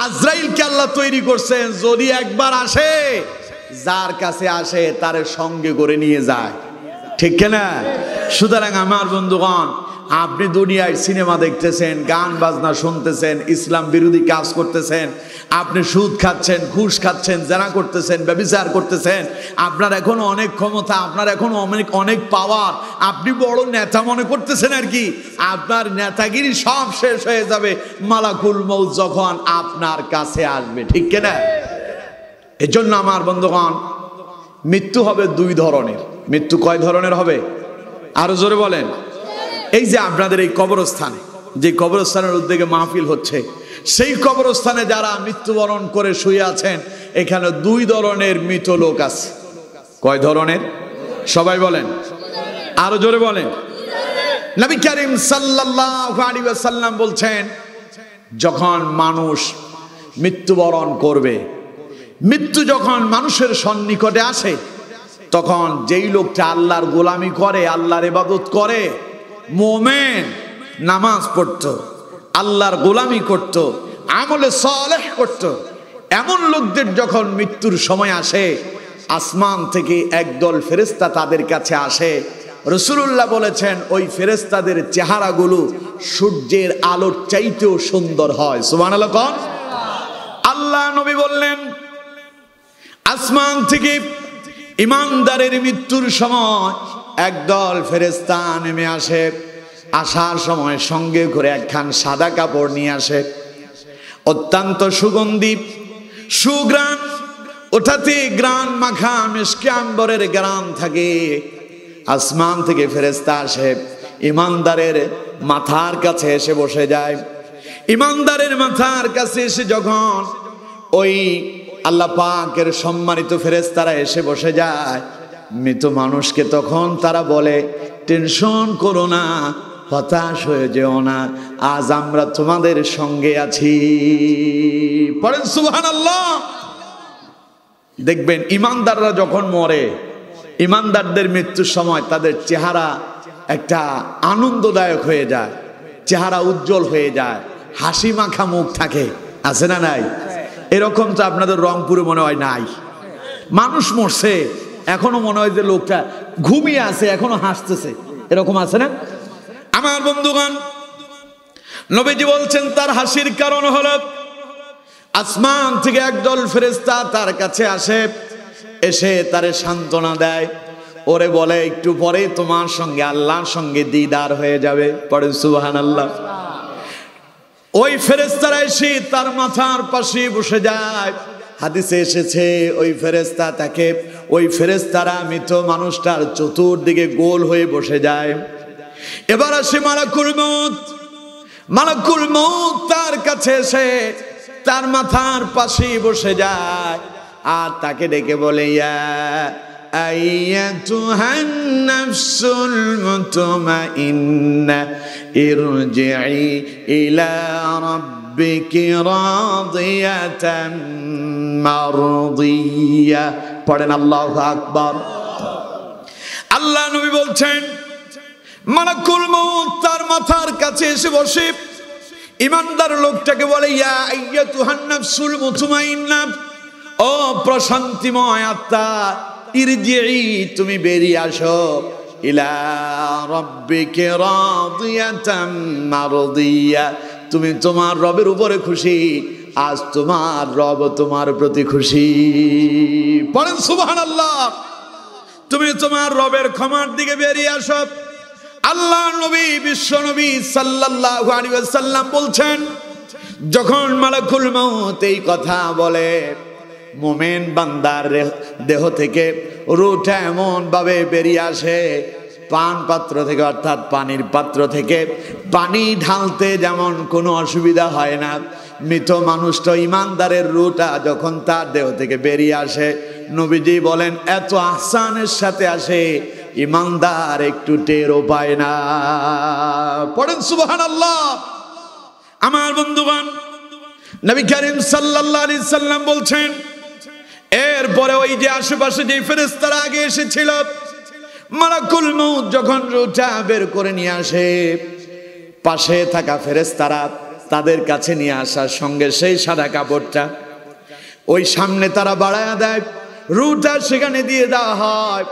আজরাইলকে আল্লাহ তৈরি করছেন, যদি একবার আসে, যার কাছে আসে তার সঙ্গে করে নিয়ে যায়, ঠিক কিনা? সুতরাং আমার বন্ধুগণ, আপনি দুনিয়ায় সিনেমা দেখতেছেন, গান বাজনা শুনতেছেন, ইসলাম বিরোধী কাজ করতেছেন, আপনি সুদ খাচ্ছেন, ঘুষ খাচ্ছেন, জেনা করতেছেন, ব্যভিচার করতেছেন, আপনার এখন অনেক ক্ষমতা, আপনার এখন অনেক পাওয়ার, আপনি বড় নেতা মনে করতেছেন আর কি। আপনার নেতাগিরি সব শেষ হয়ে যাবে মালাকুল মউত যখন আপনার কাছে আসবে, ঠিক কিনা? এজন্য আমার বন্ধুগণ, মৃত্যু হবে দুই ধরনের। মৃত্যু কয় ধরনের হবে? আরো জোরে বলেন। এই যে আপনাদের এই কবরস্থানে, যে কবরস্থানের উদ্যোগে মাহফিল হচ্ছে, সেই কবরস্থানে যারা মৃত্যুবরণ করে শুয়ে আছেন, এখানে দুই ধরনের মৃত লোক আছে। কয় ধরনের? সবাই বলেন, আরো জোরে বলেন। নবী করিম সাল্লাল্লাহু আলাইহি ওয়াসাল্লাম বলছেন, যখন মানুষ মৃত্যুবরণ করবে, মৃত্যু যখন মানুষের সন্নিকটে আসে, তখন যেই লোকটা আল্লাহর গোলামি করে, আল্লাহর ইবাদত করে, মুমিন, নামাজ পড়তো, আল্লাহর গোলামি করত, আমলে সালেহ করত, এমন লোকদের যখন মৃত্যুর সময় আসে, আসমান থেকে একদল ফেরেশতা তাদের কাছে আসে। রাসূলুল্লাহ বলেছেন, ওই ফেরেশতাদের চেহারাগুলো সূর্যের আলোর চাইতেও সুন্দর হয়। সুবহানাল্লাহ কোন? আল্লাহ নবী বললেন, আসমান থেকে ঈমানদারের মৃত্যুর সময় একদল ফেরেশতা নেমে আসে। আসার সময় সঙ্গে করে একখান সাদা কাপড় নিয়ে আসে, অত্যন্ত সুগন্ধি, সুগ্রাণ, ওটাতে গ্রাণ মাখা মিশকে আম্বরের গ্রাণ থাকে। আসমান থেকে ফেরেশতা আসে, ঈমানদারের মাথার কাছে এসে বসে যায়। ঈমানদারের মাথার কাছে এসে যখন ওই আল্লাহ পাকের সম্মানিত ফেরেশতারা এসে বসে যায়, মৃত মানুষকে তখন তারা বলে, টেনশন করো না, হতাশ হয়ে যেও না, আজ আমরা তোমাদের সঙ্গে আছি। পড়েন সুবহানাল্লাহ। দেখবেন ঈমানদাররা যখন মরে, ঈমানদারদের মৃত্যুর সময় তাদের চেহারা একটা আনন্দদায়ক হয়ে যায়, চেহারা উজ্জ্বল হয়ে যায়, হাসি মাখা মুখ থাকে, আছে না নাই? এরকম তো আপনাদের রংপুরে মনে হয় নাই। মানুষ মরছে, এখনো মনে হয় যে লোকটা ঘুমিয়ে আছে, এখনো হাসতেছে, এরকম আছে না? আমার বন্ধুগণ, নবীজি বলছেন তার হাসির কারণ হলো আসমান থেকে একদল ফেরেশতা তার কাছে আসে, এসে তারে সান্ত্বনা দেয়, ওরে বলে একটু পরে তোমার সঙ্গে আল্লাহর সঙ্গে দিদার হয়ে যাবে। পড়েন সুবহানাল্লাহ। ওই ফেরেশতারা এসে তার মাথার পাশে বসে যায়। হাদিসে এসেছে ওই ফেরেশতা তাকে, ওই ফেরেশতারা মৃত মানুষটার চতুর্দিকে গোল হয়ে বসে যায়। এবার আসে মালাকুল মউত। মালাকুল মউত তার কাছে এসে তার মাথার পাশে বসে যায় আর তাকে ডেকে বলে, ইয়া আইয়াতুহান নাফসুল মুতমাইন্না ইরজিই ইলা রাব্বিকি রাদিয়াতাম মারদিয়া। পড়েন আল্লাহু আকবার। আল্লাহ নবী বলছেন, মালাকুল মউত তার মাথার কাছে এসে বসে ঈমানদার লোকটাকে বলে, ইয়া আইয়াতুহান নাফসুল মুতমাইন্না, ও প্রশান্তিময় আত্মা, ইরজিই, তুমি বেরিয়ে আসো, ইলা রাব্বিকি রাদিয়াতাম মারদিয়া, তুমি তোমার রবের উপরে খুশি, আজ তোমার রব তোমার প্রতি খুশি। পড়েন সুবহানাল্লাহ। তুমি তোমার রবের ক্ষমার দিকে বেরিয়ে আসো। আল্লাহ নবী, বিশ্ব নবী সাল্লাল্লাহু আলাইহি ওয়াসাল্লাম বলছেন, যখন মালাকুল মউত এই কথা বলে, মুমিন বান্দার দেহ থেকে রূহটা এমন ভাবে বেরিয়ে আসে, পান পাত্র থেকে, অর্থাৎ পানির পাত্র থেকে পানি ঢালতে যেমন কোনো অসুবিধা হয় না, মৃত মানুষটা ঈমানদারের রূহটা যখন তার দেহ থেকে বেরিয়ে আসে, নবীজি বলেন এত আহসানের সাথে আসে, ঈমানদার একটু টেরও পায় না। পড়েন সুবহানাল্লাহ। আমার বন্ধুগণ, নবী করিম সাল্লাল্লাহু আলাইহি সাল্লাম বলছেন, এরপরে ওই যে আশেপাশে যে ফেরেশতারা আগে এসেছিল, মালাকুল মউত যখন রূহটা বের করে নিয়ে আসে, পাশে থাকা ফেরেশতারা তাদের কাছে নিয়ে আসার সঙ্গে সেই সাদা কাপড়টা ওই সামনে তারা বাড়ায়া দেয়, রূহটা সেখানে দিয়ে দেওয়া হয়।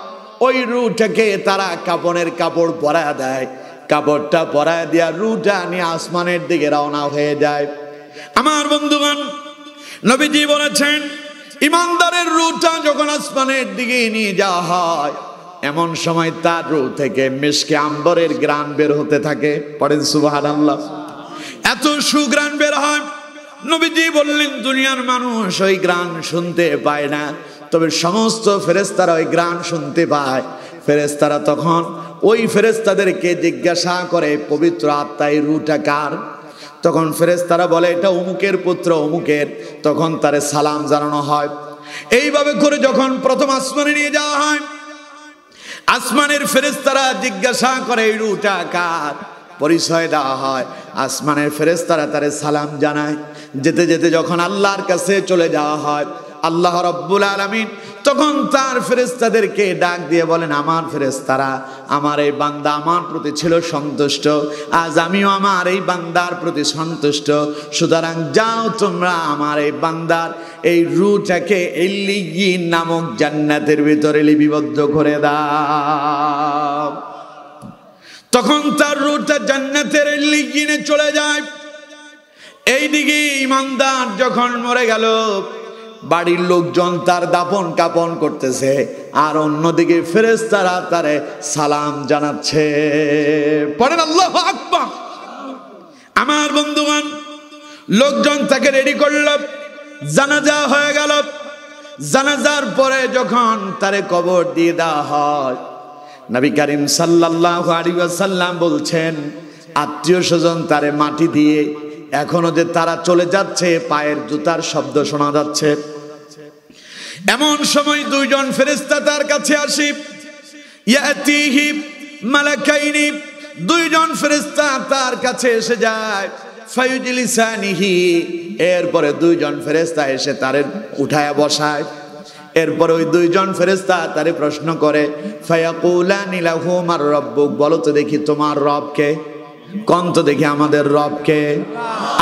ওই রূহটাকে তারা কাপড়ের কাপড় পরায়া দেয়, কাপড়টা পরায়া দিয়া রূহটা নিয়ে আসমানের দিকে রওনা হয়ে যায়। আমার বন্ধুগণ, নবীজি বলেছেন, ঈমানদারের রূহটা যখন আসমানের দিকে নিয়ে যাওয়া হয়, এমন সময় তার রূহ থেকে মিশকে আম্বরের ঘ্রাণ বের হতে থাকে। পড়েন সুবহানাল্লাহ। এত সুঘ্রাণ বের হয়, নবীজি বললেন দুনিয়ার মানুষ ওই ঘ্রাণ শুনতে পায় না, তবে সমস্ত ফেরেশতারা ওই ঘ্রাণ শুনতে পায়। ফেরেশতারা তখন ওই ফেরেশতাদেরকে জিজ্ঞাসা করে, পবিত্র আত্মা এই রূহটা কার? তখন ফেরেশতারা বলে, এটা অমুকের পুত্র অমুকের। তখন তারে সালাম জানানো হয়। এইভাবে করে যখন প্রথম আসমানে নিয়ে যাওয়া হয়, আসমানের ফেরেশতারা জিজ্ঞাসা করে এই রূহটা কার, পরিচয় দেওয়া হয়। আসমানের ফেরেশতারা তারে সালাম জানায়। যেতে যেতে যখন আল্লাহর কাছে চলে যাওয়া হয়, আল্লাহ রাব্বুল আলামিন তখন তার ফেরেশতাদেরকে ডাক দিয়ে বলেন, আমার ফেরেশতারা, আমার এই বান্দা আমার প্রতি ছিল সন্তুষ্ট, আজ আমিও আমার এই বান্দার প্রতি সন্তুষ্ট। সুতরাং যাও তোমরা আমার এই বান্দার এই রূহটাকে ইল্লিয়িন নামক জান্নাতের ভিতরে লিপিবদ্ধ করে দাও। তখন তার রূহটা জান্নাতের ইল্লিয়িনে চলে যায়। এইদিকে ঈমানদার যখন মরে গেল, বাড়ির লোকজন তার দাফন কাফন করতেছে, আর অন্যদিকে ফেরেশতারা তারে সালাম জানাচ্ছে। পড়েন আল্লাহু আকবার। আমার বন্ধুগণ, লোকজন তাকে রেডি করল, জানাজা হয়ে গেল। জানাজার পরে যখন তারে কবর দিয়ে দেওয়া হয়, নবী করিম সাল্লাল্লাহু আলাইহি ওয়াসাল্লাম বলছেন, আত্মীয় স্বজন তারে মাটি দিয়ে, এখনো যে তারা চলে যাচ্ছে, পায়ের জুতার শব্দ শোনা যাচ্ছে। এমন সময় দুইজন ফেরেশতা তার কাছে আসে, ইয়াতিহি মালাকাইনি, দুইজন ফেরেশতা তার কাছে এসে যায়। ফায়ুজলিসানিহি, এরপরে দুইজন ফেরেশতা এসে তারে উঠায়া বসায়। এরপরে ওই দুইজন ফেরেশতা তারে প্রশ্ন করে, ফায়াকুলানি লাহু মার রাব্বুক, বলো তো দেখি তোমার রব কে? কোন তো দেখি আমাদের রব কে?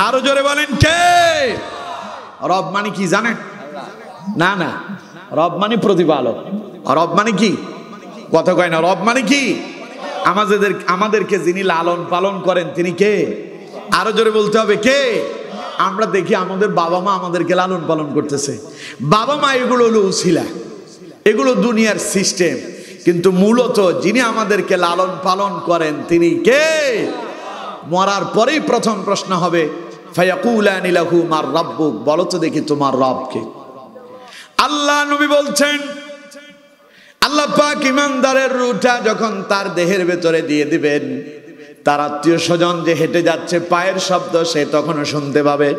আরো জোরে বলেন, কে? রব মানে কি জানেন? না না, রব মানে প্রতিপালক। রব মানে কি? কথা কয় না। রব মানে কি? আমাদেরকে যিনি লালন পালন করেন তিনি কে? আরো জোরে বলতে হবে, কে? আমরা দেখি আমাদের বাবা মা আমাদেরকে লালন পালন করতেছে। বাবা মা এগুলো হলো উছিলা, এগুলো দুনিয়ার সিস্টেম, কিন্তু মূলত যিনি আমাদেরকে লালন পালন করেন তিনি কে? মরার পরেই প্রথম প্রশ্ন হবে, ফায়াকুলানি লাহু মার রাব্বুক, বলো তো দেখি তোমার রব কে? আল্লাহ নবী বলছেন, আল্লাহ পাক ঈমানদারের রূহটা যখন তার দেহের ভেতরে দিয়ে দিবেন, তার আত্মীয় স্বজন যে হেঁটে যাচ্ছে পায়ের শব্দ সে তখনও শুনতে পাবে।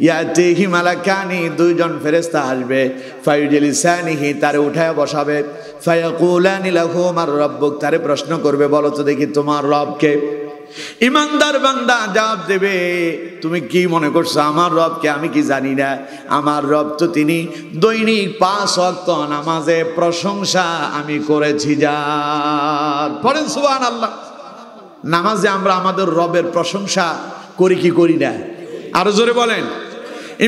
ইয়াতিহি মালাকানি, দুইজন ফেরেশতা আসবে। ফায়ুজলিসানিহি, তারে উঠায় বসাবে। ফায়াকুলানি লাহু মার রাব্বুক, তারে প্রশ্ন করবে, বলো তো দেখি তোমার রব কে? ঈমানদার বান্দা জবাব দেবে, তুমি কি মনে করছো আমার রবকে আমি কি জানি না? আমার রব তো তিনি দৈনিক 5 ওয়াক্ত নামাজে প্রশংসা আমি করেছি যার। পড়েন সুবহানাল্লাহ। নামাজে আমরা আমাদের রবের প্রশংসা করি কি করি না? আরো জোরে বলেন।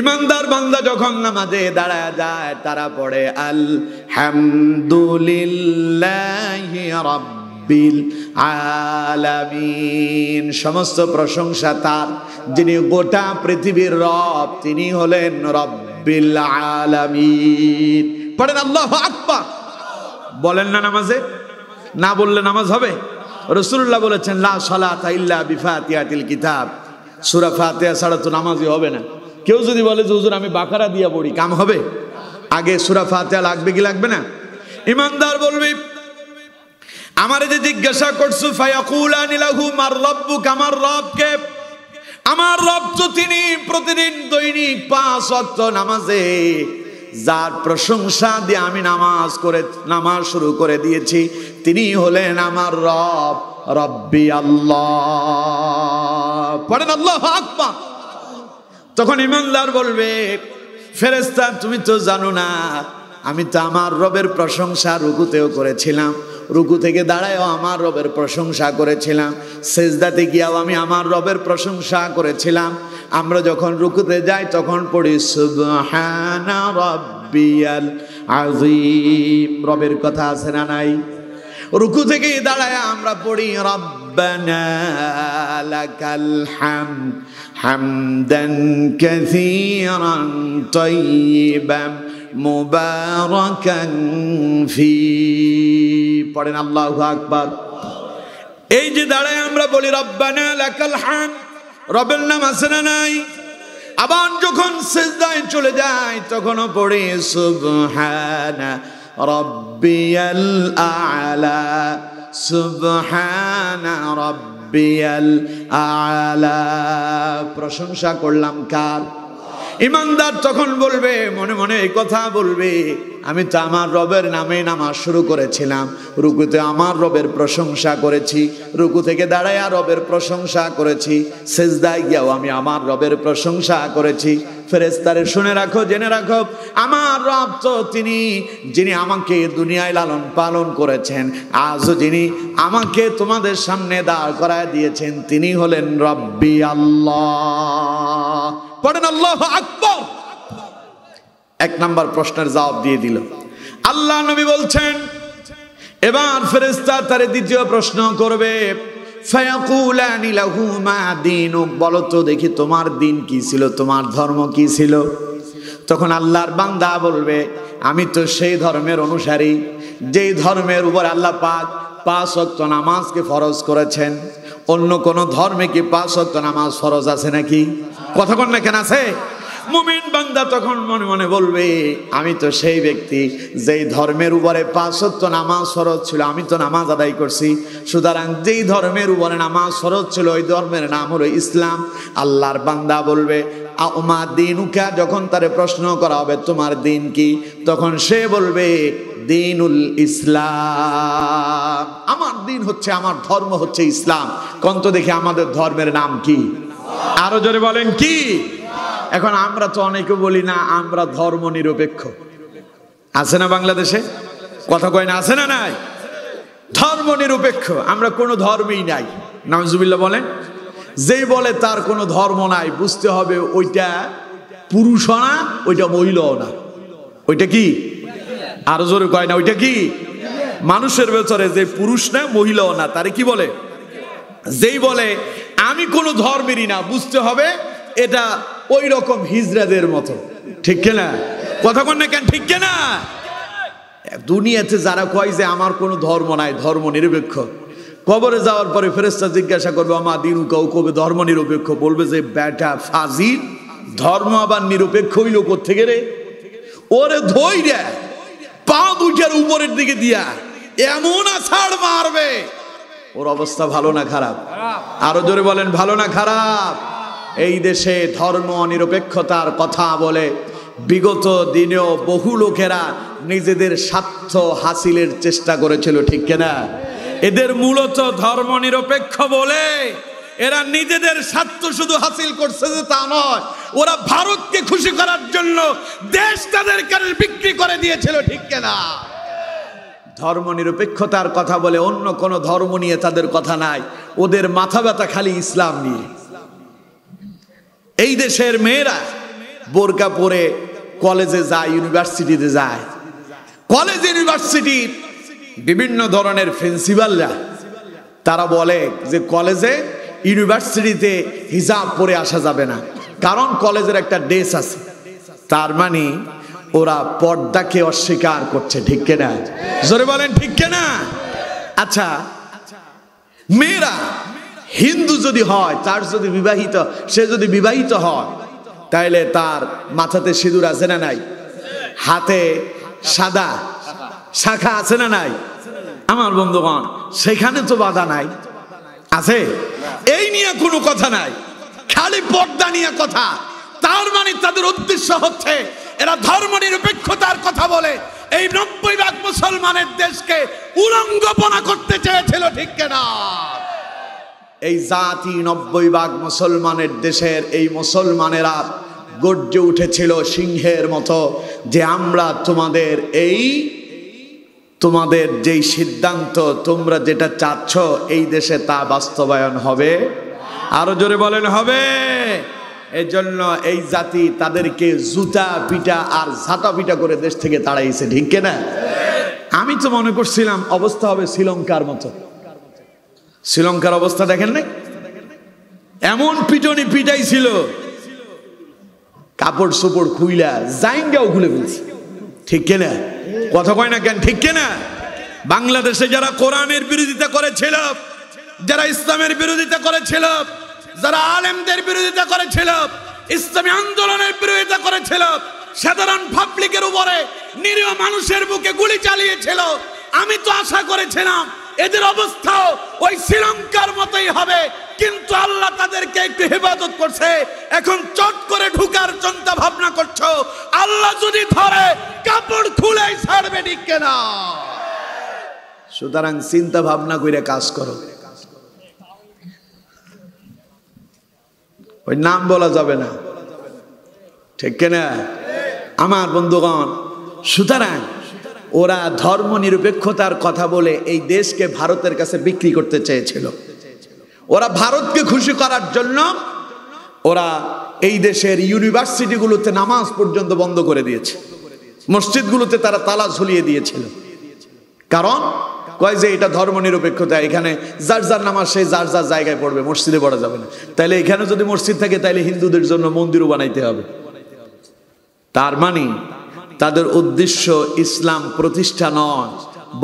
ঈমানদার বান্দা যখন নামাজে দাঁড়ায় যায়, তারা পড়ে আলহামদুলিল্লাহি রাব্বিল আলামিন, সমস্ত প্রশংসা তার, যিনি গোটা পৃথিবীর রব, তিনি হলেন রব্বিল আলামিন। পড়েন আল্লাহু আকবার। বলেন না নামাজে? না বললে নামাজ হবে? রাসূলুল্লাহ বলেছেন, লা সালাতা ইল্লা বিফাতিহাতিল কিতাব, সূরা ফাতিহা ছাড়া তো নামাজই হবে না। কেউ যদি বলে যে হুজুর আমি বাকারা দিয়া পড়ি, কাম হবে? আগে সূরা ফাতিহা লাগবে কি লাগবে না? ঈমানদার বলবে, আমারে যে জিজ্ঞাসা করছো, ফায়াকুলানি লাহু মার রাব্বুক, আমার রব কে? আমার রব তো তিনি প্রতিদিন দৈনিক 5 ওয়াক্ত নামাজে যার প্রশংসা দিয়ে আমি নামাজ শুরু করে দিয়েছি, তিনি হলেন আমার রব, রব্বি আল্লাহ। পড়েন আল্লাহু আকবার। তখন ঈমানদার বলবে, ফেরেশতা তুমি তো জানো না, আমি তো আমার রবের প্রশংসা রুকুতেও করেছিলাম, রুকু থেকে দাঁড়ায়ও আমার রবের প্রশংসা করেছিলাম, সেজদাতে গিয়েও আমি আমার রবের প্রশংসা করেছিলাম। আমরা যখন রুকুতে যাই তখন পড়ি সুবহানা রাব্বিয়াল আযীম, রবের কথা আছে না নাই? রুকু থেকে দাঁড়ায় আমরা পড়ি রব্বানা লাকাল হামদ হামদান কাসীরান তাইয়িবান মুবারাকান ফি। পড়েন আল্লাহু আকবার। এই যে দাঁড়ায় আমরা বলি রব্বানা লাকাল হামদ, রবের নাম আছে না নাই? আবার যখন সিজদায় চলে যায় তখনও পড়ে সুবহানা রাব্বিয়াল আ'লা, সুবহানা রাব্বিয়াল আ'লা। প্রশংসা করলাম কার? ইমানদার তখন বলবে, মনে মনে এই কথা বলবে, আমি তো আমার রবের নামে নামাজ শুরু করেছিলাম, রুকুতে আমার রবের প্রশংসা করেছি, রুকু থেকে দাঁড়ায় রবের প্রশংসা করেছি, সিজদায় গিয়েও আমি আমার রবের প্রশংসা করেছি। ফেরেশতারে শুনে রাখো, জেনে রাখো, আমার রব তো তিনি যিনি আমাকে দুনিয়ায় লালন পালন করেছেন, আজও যিনি আমাকে তোমাদের সামনে দাঁড় করায় দিয়েছেন, তিনি হলেন রব্বি আল্লাহ। পড়েন আল্লাহু আকবার। এক নাম্বার প্রশ্নের জবাব দিয়ে দিল। আল্লাহ নবী বলছেন, এবার ফেরেশতা তার দ্বিতীয় প্রশ্ন করবে, ফায়াকুলানি লাহু মা দীনুক, বলো তো দেখি তোমার দিন কি ছিল, তোমার ধর্ম কি ছিল? তখন আল্লাহর বান্দা বলবে, আমি তো সেই ধর্মের অনুসারী যেই ধর্মের উপর আল্লাহ পাক 5 ওয়াক্ত নামাজকে ফরজ করেছেন। অন্য কোন ধর্মে কি 5 ওয়াক্ত নামাজ ফরজ আছে নাকি? কথা কোন না কেন আছে? মুমিন বান্দা তখন মনে মনে বলবে, আমি তো সেই ব্যক্তি যেই ধর্মের উপরে 5 ওয়াক্ত নামাজ ফরজ ছিল, আমি তো নামাজ আদায় করছি। সুতরাং যেই ধর্মের উপরে নামাজ ফরজ ছিল ওই ধর্মের নাম হলো ইসলাম। আল্লাহর বান্দা বলবে, আমা দীনুকা, যখন তারে প্রশ্ন করা হবে তোমার দিন কি, তখন সে বলবে দিনুল ইসলাম, আমার দিন হচ্ছে, আমার ধর্ম হচ্ছে ইসলাম। কন্ত দেখে আমাদের ধর্মের নাম কি? আরো জোরে বলেন কি? এখন আমরা তো অনেকে বলি না আমরা ধর্ম নিরপেক্ষ, আছে না বাংলাদেশে? কথা কয় না, আছে না নাই? ধর্ম নিরপেক্ষ, আমরা কোনো ধর্মই নাই। নাউজুবিল্লাহ বলেন। যেই বলে তার কোনো ধর্ম নাই, বুঝতে হবে ওইটা পুরুষও না, ওইটা মহিলাও না। ওইটা কি? আরো জোরে কয় না, ওইটা কি? মানুষের ভেতরে যে পুরুষ না মহিলাও না, তারে কি বলে? যেই বলে আমি কোনো ধর্মেরই না, বুঝতে হবে এটা ওই রকম হিজড়াদের মতো। ঠিক কিনা? কথা কন না কেন? ঠিক কিনা? দুনিয়াতে যারা কয় যে আমার কোনো ধর্ম নাই, ধর্ম নিরপেক্ষ, কবরে যাওয়ার পরে ফেরেশতা জিজ্ঞাসা করবে আমা দিন, কেউ কবে ধর্ম নিরপেক্ষ, বলবে যে বেটা ফাজিল, ধর্ম আবার নিরপেক্ষ হইল কোত্থেকে রে? ওরে ধইরা পা দুইটার উপরের দিকে দিয়া এমন আছাড় মারবে, ওর অবস্থা ভালো না খারাপ? আরো জোরে বলেন, ভালো না খারাপ? এই দেশে ধর্ম নিরপেক্ষতার কথা বলে বিগত দিনেও বহু লোকেরা নিজেদের স্বার্থ হাসিলের চেষ্টা করেছিল। ঠিক কিনা? এদের মূলত ধর্ম নিরপেক্ষ বলে এরা নিজেদের স্বার্থ শুধু হাসিল করছে যে তা নয়, ওরা ভারতকে খুশি করার জন্য দেশ তাদের কাছে বিক্রি করে দিয়েছিল। ঠিক কিনা? ধর্ম নিরপেক্ষতার কথা বলে অন্য কোন ধর্ম নিয়ে তাদের কথা নাই, ওদের মাথা ব্যথা খালি ইসলাম নিয়ে। এই দেশের মেয়েরা বোরকা পরে কলেজে যায়, ইউনিভার্সিটিতে যায়। কলেজ ইউনিভার্সিটির বিভিন্ন ধরনের প্রিন্সিপালরা তারা বলে যে কলেজে ইউনিভার্সিটিতে হিজাব পরে আসা যাবে না, কারণ কলেজের একটা ড্রেস আছে। তার মানে ওরা পর্দাকে অস্বীকার করছে। ঠিক কিনা? জোরে বলেন ঠিক কিনা? আচ্ছা, মেয়েরা হিন্দু যদি হয়, তার যদি বিবাহিত, সে যদি বিবাহিত হয়, তাহলে তার মাথাতে সিঁদুর আছে না নাই? হাতে সাদা শাখা আছে না নাই? আমার বন্ধুগণ, সেখানে তো বাধা নাই, আছে? এই নিয়ে কোনো কথা নাই, খালি পর্দা নিয়ে কথা। তার মানে তাদের উদ্দেশ্য হচ্ছে এরা ধর্ম নিরপেক্ষতার কথা বলে এই 90% মুসলমানের দেশকে উলঙ্গপনা করতে চেয়েছিল। ঠিক কিনা? এই জাতি 90% মুসলমানের দেশের এই মুসলমানেরা গর্জে উঠেছিল সিংহের মতো যে আমরা তোমাদের যেই সিদ্ধান্ত, তোমরা যেটা চাচ্ছ এই দেশে তা বাস্তবায়ন হবে। আরো জোরে বলেন হবে। এই জন্য এই জাতি তাদেরকে জুতা পিটা আর ঝাঁটা পিটা করে দেশ থেকে তাড়াইছে। ঠিক কিনা? আমি তো মনে করছিলাম অবস্থা হবে শ্রীলঙ্কার মতো। শ্রীলঙ্কার অবস্থা দেখেন নাই? এমন পিটনি পিটাইছিল, কাপড় চোপড় খুইলা জাইঙ্গাও খুলে ফেলছে। ঠিক কিনা? কথা কয় না কেন? ঠিক কিনা? বাংলাদেশে যারা কোরআনের বিরোধিতা করেছিল, যারা ইসলামের বিরোধিতা করেছিল, যারা আলেমদের বিরোধিতা করেছিল, ইসলামী আন্দোলনের বিরোধিতা করেছিল, সাধারণ পাবলিকের উপরে নিরীহ মানুষের বুকে গুলি চালিয়েছিল। আমি তো আশা করেছিলাম এদের অবস্থাও ওই শ্রীলঙ্কার মতোই হবে, কিন্তু আল্লাহ তাদেরকে একটু হেফাজত করছে। এখন চট করে ঢুকার চিন্তা ভাবনা করছো, আল্লাহ যদি ধরে কাপড় খুলেই ছাড়বে, ঠিক কিনা? সুতরাং চিন্তা ভাবনা করে কাজ করো। ওই নাম বলা যাবে না, ঠিক কিনা আমার বন্ধুগণ? সুতরাং ওরা ধর্ম নিরপেক্ষতার কথা বলে এই দেশকে ভারতের কাছে বিক্রি করতে চেয়েছিল। ওরা ভারতকে খুশি করার জন্য ওরা এই দেশের ইউনিভার্সিটিগুলোতে নামাজ পর্যন্ত বন্ধ করে দিয়েছে, মসজিদগুলোতে তারা তালা ঝুলিয়ে দিয়েছিল। কারণ কয় যে এটা ধর্ম নিরপেক্ষতা, এখানে যার যার নামাজ সে যার যার জায়গায় পড়বে, মসজিদে পড়া যাবে না। তাইলে এখানে যদি মসজিদ থাকে তাইলে হিন্দুদের জন্য মন্দিরও বানাইতে হবে। তার মানে তাদের উদ্দেশ্য ইসলাম প্রতিষ্ঠা নয়,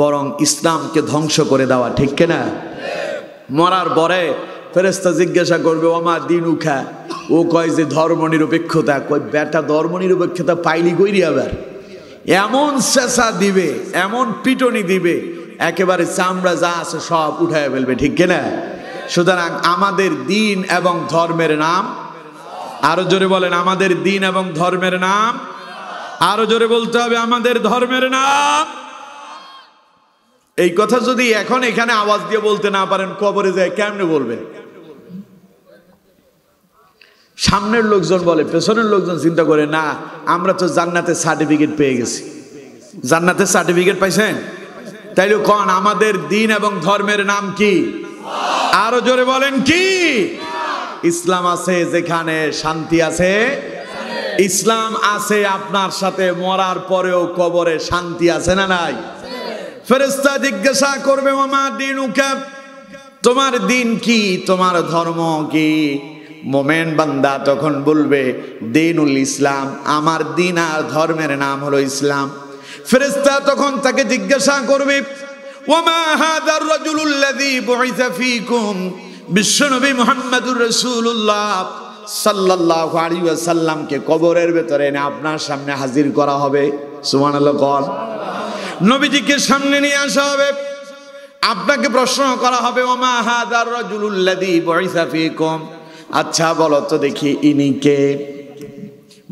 বরং ইসলামকে ধ্বংস করে দেওয়া, ঠিক কিনা? মরার পরে ফেরেশতা জিজ্ঞাসা করবে ওমা দিনুকা, ও কয় যে ধর্ম নিরপেক্ষতা। কয় বেটা ধর্ম নিরপেক্ষতা পাইলি কইরি, আবার এমন চেঁচা দিবে, এমন পিটনি দিবে, একেবারে চামড়া যা আছে সব উঠায় ফেলবে, ঠিক কিনা? সুতরাং আমাদের দিন এবং ধর্মের নাম, আরো জোরে বলেন, আমাদের দিন এবং ধর্মের নাম, আরো জোরে বলতে হবে, আমাদের ধর্মের নাম। এই কথা যদি এখন এখানে আওয়াজ দিয়ে বলতে না পারেন, কবরে যায় কেমনে বলবেন? সামনের লোকজন বলে, পেছনের লোকজন চিন্তা করে, না আমরা তো জান্নাতের সার্টিফিকেট পেয়ে গেছি। জান্নাতের সার্টিফিকেট পাইছেন? তাইলে কোন আমাদের দিন এবং ধর্মের নাম কি? আরো জোরে বলেন কি? ইসলাম আছে যেখানে শান্তি আছে, ইসলাম আছে আপনার সাথে মরার পরেও কবরে শান্তি আছে না নাই? ফেরেশতা জিজ্ঞাসা করবে ওমা দিনুকা, তোমার দিন কি, তোমার ধর্ম কি? মোমেন বান্দা তখন বলবে দিনুল ইসলাম, আমার দিন আর ধর্মের নাম হলো ইসলাম। ফেরেশতা তখন তাকে জিজ্ঞাসা করবে ওমা হাদার রাজুলুল্লাযী বুইসা ফীকুম, বিশ্বনবী মুহাম্মদুর রাসূলুল্লাহ সাল্লাল্লাহু আলাইহি ওয়াসাল্লামকে কবরের ভেতরে এনে আপনার সামনে হাজির করা হবে। সুবহানাল্লাহ বল। নবীজিকে সামনে নিয়ে আসা হবে, আপনাকে প্রশ্ন করা হবে ওমা হাদার রাজুলুল্লাযী বুইসা ফীকুম, আচ্ছা বলো তো দেখি ইনি কে?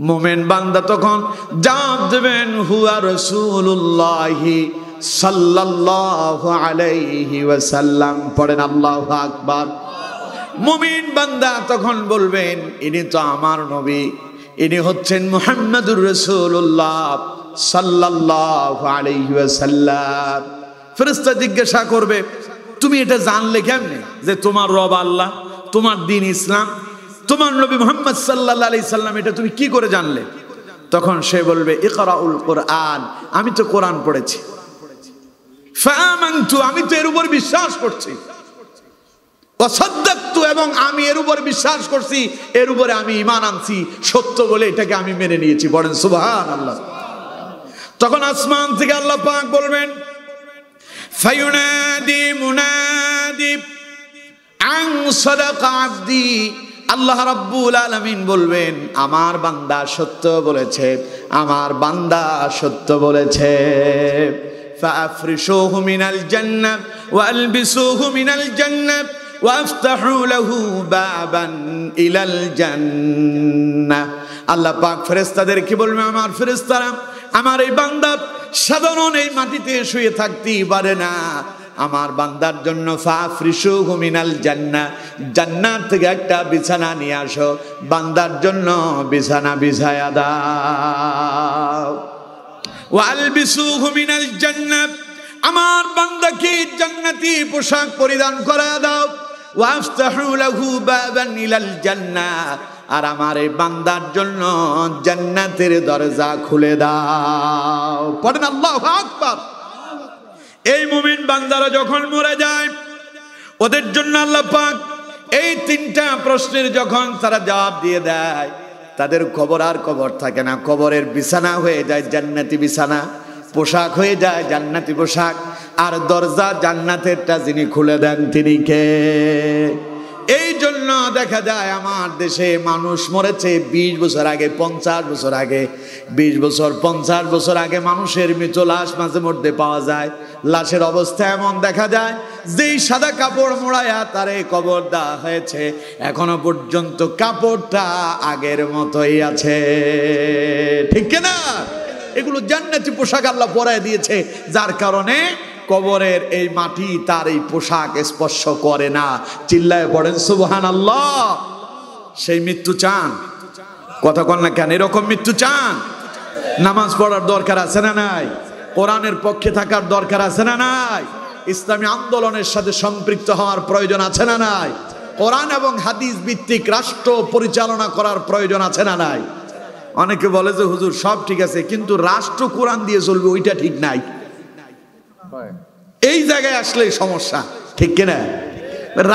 মুমিন বান্দা তখন জবাব দেবেন হুয়া রাসূলুল্লাহি সাল্লাল্লাহু আলাইহি ওয়াসাল্লাম। পড়েন আল্লাহু আকবার। মুমিন বান্দা তখন বলবেন ইনি তো আমার নবী, ইনি হচ্ছেন মুহাম্মদুর রাসূলুল্লাহ সাল্লাল্লাহু আলাইহি ওয়াসাল্লাম। ফেরেশতা জিজ্ঞাসা করবে তুমি এটা জানলে কেমনে যে তোমার রব আল্লাহ, তোমার দিন ইসলাম, তোমার নবী মুহাম্মদ সাল্লাল্লাহু আলাইহি সাল্লাম, এটা তুমি কি করে জানলে? তখন সে বলবে ইকরাউল কোরআন, আমি তো কোরআন পড়েছি। ফাআমানতু, আমি তো এর উপর বিশ্বাস করছি। ওয়াসাদদাকতু, এবং আমি এর উপর বিশ্বাস করছি, এর উপরে আমি ঈমান আনছি, সত্য বলে এটাকে আমি মেনে নিয়েছি। বলেন সুবহানাল্লাহ। তখন আসমান থেকে আল্লাহ পাক বলবেন ফায়ুনাদি মুনাদি আন সাদাকা আবদি, আল্লাহ রাব্বুল আলামিন বলবেন আমার বান্দা সত্য বলেছে, আমার বান্দা সত্য বলেছে। ফাআফরিশুহু মিনাল জান্নাহ ওয়ালবিসুহু মিনাল জান্নাহ ওয়াফতাহু লাহু বাবান ইলাল জান্নাহ। আল্লাহ পাক ফেরেশতাদেরকে বলবে আমার ফেরেশতারা, আমার এই বান্দা সাধারণ এই মাটিতে শুয়ে থাকতেই পারে না, আমার বান্দার জন্য ফাফরিশুহু মিনাল জান্নাহ, জান্নাত থেকে একটা বিছানা নিয়ে আসো, বান্দার জন্য বিছানা বিছায়া দাও। ওয়ালবিসুহু মিনাল জান্নাহ, আমার বান্দাকে জান্নাতি পোশাক পরিধান করায়া দাও। ওয়াফতাহু লাহু বাবান ইলাল জান্নাহ, আর আমার এই বান্দার জন্য জান্নাতের দরজা খুলে দাও। পড়েন আল্লাহু আকবার। এই মুমিন বান্দারা যখন মরে যায় ওদের জন্য আল্লাহ পাক এই তিনটা প্রশ্নের যখন তারা জবাব দিয়ে দেয়, তাদের কবর আর কবর থাকে না, কবরের বিছানা হয়ে যায় জান্নাতি বিছানা, পোশাক হয়ে যায় জান্নাতি পোশাক, আর দরজা জান্নাতেরটা যিনি খুলে দেন তিনি কে? এই জন্য দেখা যায় আমার দেশে মানুষ মরেছে 20 বছর আগে, 50 বছর আগে, 20 বছর 50 বছর আগে মানুষের মৃত লাশ মাঝে মধ্যে পাওয়া যায়। লাশের অবস্থা এমন দেখা যায় যেই সাদা কাপড় মোড়ায়া তারে কবর দেওয়া হয়েছে, এখনো পর্যন্ত কাপড়টা আগের মতোই আছে, ঠিক কিনা? এগুলো জান্নাতি পোশাক আল্লাহ পরায় দিয়েছে, যার কারণে কবরের এই মাটি তার এই পোশাক স্পর্শ করে না। চিল্লায় পড়েন সুবহানাল্লাহ। সেই মৃত্যু চান? কথা কন না কেন? এরকম মৃত্যু চান? নামাজ পড়ার দরকার আছে না নাই? কোরআনের পক্ষে থাকার দরকার আছে না নাই? ইসলামী আন্দোলনের সাথে সম্পৃক্ত হওয়ার প্রয়োজন আছে না নাই? কোরআন এবং হাদিস ভিত্তিক রাষ্ট্র পরিচালনা করার প্রয়োজন আছে না নাই? অনেকে বলে যে হুজুর সব ঠিক আছে, কিন্তু রাষ্ট্র কোরআন দিয়ে চলবে ওইটা ঠিক নাই। এই জায়গায় আসলে সমস্যা, ঠিক কিনা?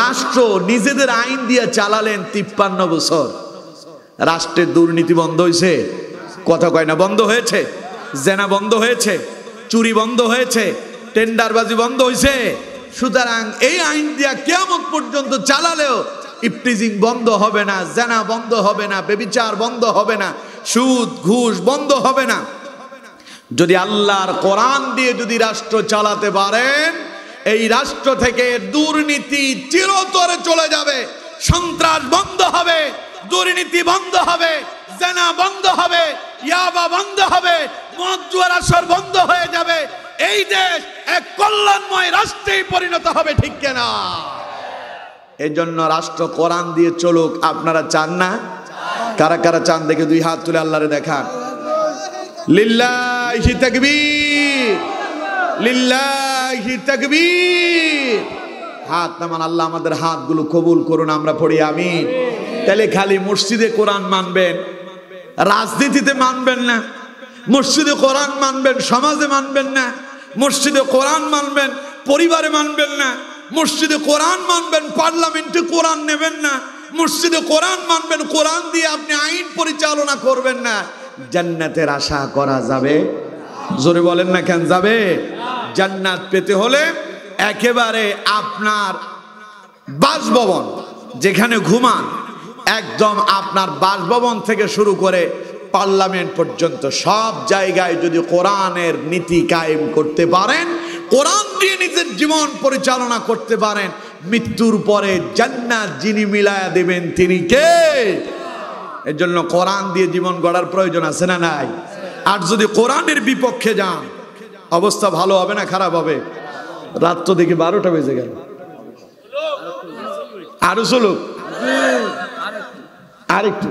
রাষ্ট্র নিজেদের আইন দিয়ে চালালেন 53 বছর, রাষ্ট্রের দুর্নীতি বন্ধ হয়েছে? কথা কয় না? বন্ধ হয়েছে? জেনা বন্ধ হয়েছে? চুরি বন্ধ হয়েছে? টেন্ডারবাজি বন্ধ হয়েছে? সুতরাং এই আইন দিয়া কিয়ামত পর্যন্ত চালালেও ইফটিজিং বন্ধ হবে না, জেনা বন্ধ হবে না, ব্যভিচার বন্ধ হবে না, সুদ ঘুষ বন্ধ হবে না। যদি আল্লাহর কোরআন দিয়ে যদি রাষ্ট্র চালাতে পারেন, এই রাষ্ট্র থেকে দুর্নীতি চিরতরে চলে যাবে, সন্ত্রাস বন্ধ হবে, দুর্নীতি বন্ধ হবে, জেনা বন্ধ হবে, ইয়াবা বন্ধ হবে, মদ জুয়ার আসর বন্ধ হয়ে যাবে। এই দেশ এক কল্যাণময় রাষ্ট্রে পরিণত হবে, ঠিক কিনা? এই জন্য রাষ্ট্র কোরআন দিয়ে চলুক। আপনারা চান না? কারা কারা চান দেখে 2 হাত তুলে আল্লাহরে দেখান। লিল্লাহি তাকবীর, লিল্লাহি তাকবীর। হাত নামান। আল্লাহ আমাদের হাতগুলো কবুল করুন, আমরা পড়ি আমিন। তাহলে খালি মসজিদে কোরআন মানবেন, রাজনীতিতে মানবেন না। মসজিদে কোরআন মানবেন, সমাজে মানবেন না। মসজিদে কোরআন মানবেন, পরিবারে মানবেন না। মসজিদে কোরআন মানবেন, পার্লামেন্টে কোরআন নেবেন না। মসজিদে কোরআন মানবেন, কোরআন দিয়ে আপনি আইন পরিচালনা করবেন না। জান্নাতের আশা করা যাবে? জোরে বলেন না কেন যাবে? জান্নাত পেতে হলে একেবারে আপনার বাসভবন যেখানে ঘুমান, একদম আপনার বাসভবন থেকে শুরু করে পার্লামেন্ট পর্যন্ত সব জায়গায় যদি কোরআনের নীতি কায়েম করতে পারেন, কোরআন দিয়ে নিজের জীবন পরিচালনা করতে পারেন, মৃত্যুর পরে জান্নাত যিনি মিলায়া দেবেন তিনি কে? এর জন্য কোরআন দিয়ে জীবন গড়ার প্রয়োজন আছে না নাই? আর যদি কোরআনের বিপক্ষে যান, অবস্থা ভালো হবে না খারাপ হবে? রাত তো দেখি 12টা বেজে গেল। আরো চলো, আরেকটু।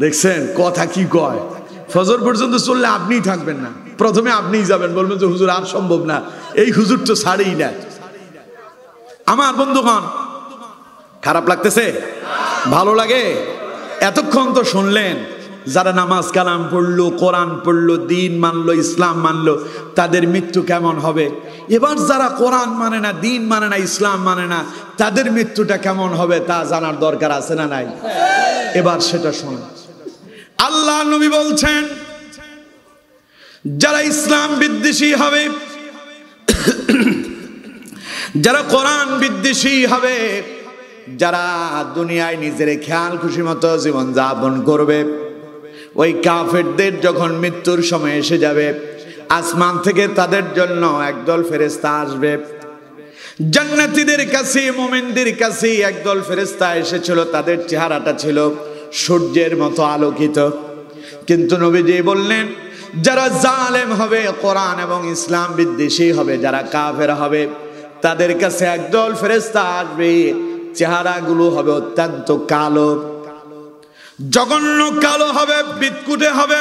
দেখছেন কথা কি কয়? ফজর পর্যন্ত চললে আপনিই থাকবেন না, প্রথমে আপনিই যাবেন, বলবেন যে হুজুর আর সম্ভব না, এই হুজুর তো ছাড়েই না। আমার বন্ধুগণ, খারাপ লাগতেছে? ভালো লাগে? এতক্ষণ তো শুনলেন যারা নামাজ কালাম পড়লো, কোরআন পড়লো, দিন মানলো, ইসলাম মানলো, তাদের মৃত্যু কেমন হবে। এবার যারা কোরআন মানে না, দিন মানে না, ইসলাম মানে না, তাদের মৃত্যুটা কেমন হবে তা জানার দরকার আছে না নাই? এবার সেটা শুনুন। আল্লাহ নবী বলছেন, যারা ইসলাম বিদ্বেষী হবে, যারা কোরআন বিদ্বেষী হবে, যারা দুনিয়ায় নিজের খেয়াল খুশি মতো জীবন যাপন করবে, ওই কাফেরদের যখন মৃত্যুর সময় এসে যাবে, আসমান থেকে তাদের জন্য একদল ফেরেশতা আসবে। জান্নাতীদের কাছে, মুমিনদের কাছে একদল ফেরেশতা এসেছিল, তাদের চেহারাটা ছিল সূর্যের মতো আলোকিত। কিন্তু নবীজি বললেন, যারা জালেম হবে, কোরআন এবং ইসলাম বিদ্বেষী হবে, যারা কাফের হবে, তাদের কাছে একদল ফেরেশতা আসবে, চেহারাগুলো হবে অত্যন্ত কালো, জঘন্য কালো হবে, বিদকুটে হবে।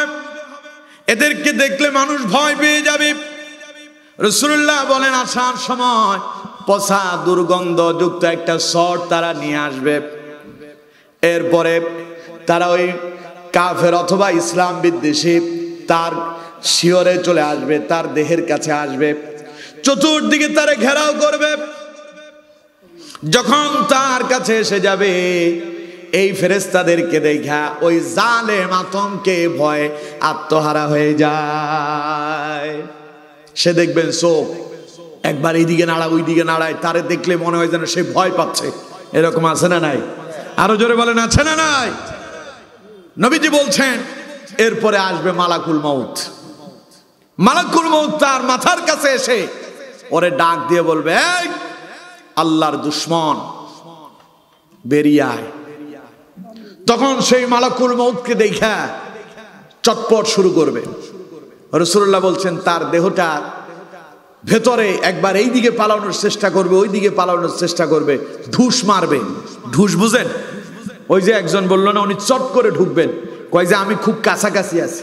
এদেরকে দেখলে মানুষ ভয় পেয়ে যাবে। রাসূলুল্লাহ বলেন, আসার সময় পচা দুর্গন্ধযুক্ত একটা শট তারা নিয়ে আসবে। এরপরে তারা ওই কাফের অথবা ইসলাম বিদ্বেষী তার শিয়রে চলে আসবে, তার দেহের কাছে আসবে, চতুর্দিকে তারা ঘেরাও করবে। যখন তার কাছে এসে যাবে, এই ফেরেশতাদেরকে দেখা ওই জালেম আতঙ্কে ভয়ে আত্মহারা হয়ে যায়। সে দেখবেন চোখ একবার এইদিকে নাড়া ওইদিকে নাড়ায়, তারে দেখলে মনে হয় যেন সে ভয় পাচ্ছে। এরকম আছে না নাই? আরো জোরে বলেন, আছে না নাই? নবীজি বলছেন এরপরে আসবে মালাকুল মউত। মালাকুল মউত তার মাথার কাছে এসে ওরে ডাক দিয়ে বলবে, এই আল্লাহর দুশমন বেরিয়ে আয়। তখন সেই মালাকুল মউতকে দেখা চটপট শুরু করবে। রাসূলুল্লাহ বলছেন তার দেহটা ভেতরে একবার এই দিকে পালানোর চেষ্টা করবে, ওই দিকে পালানোর চেষ্টা করবে, ঢুস মারবে। ঢুস বুঝেন? ওই যে একজন বললো না উনি চট করে ঢুকবেন, কয় যে আমি খুব কাছাকাছি আছি,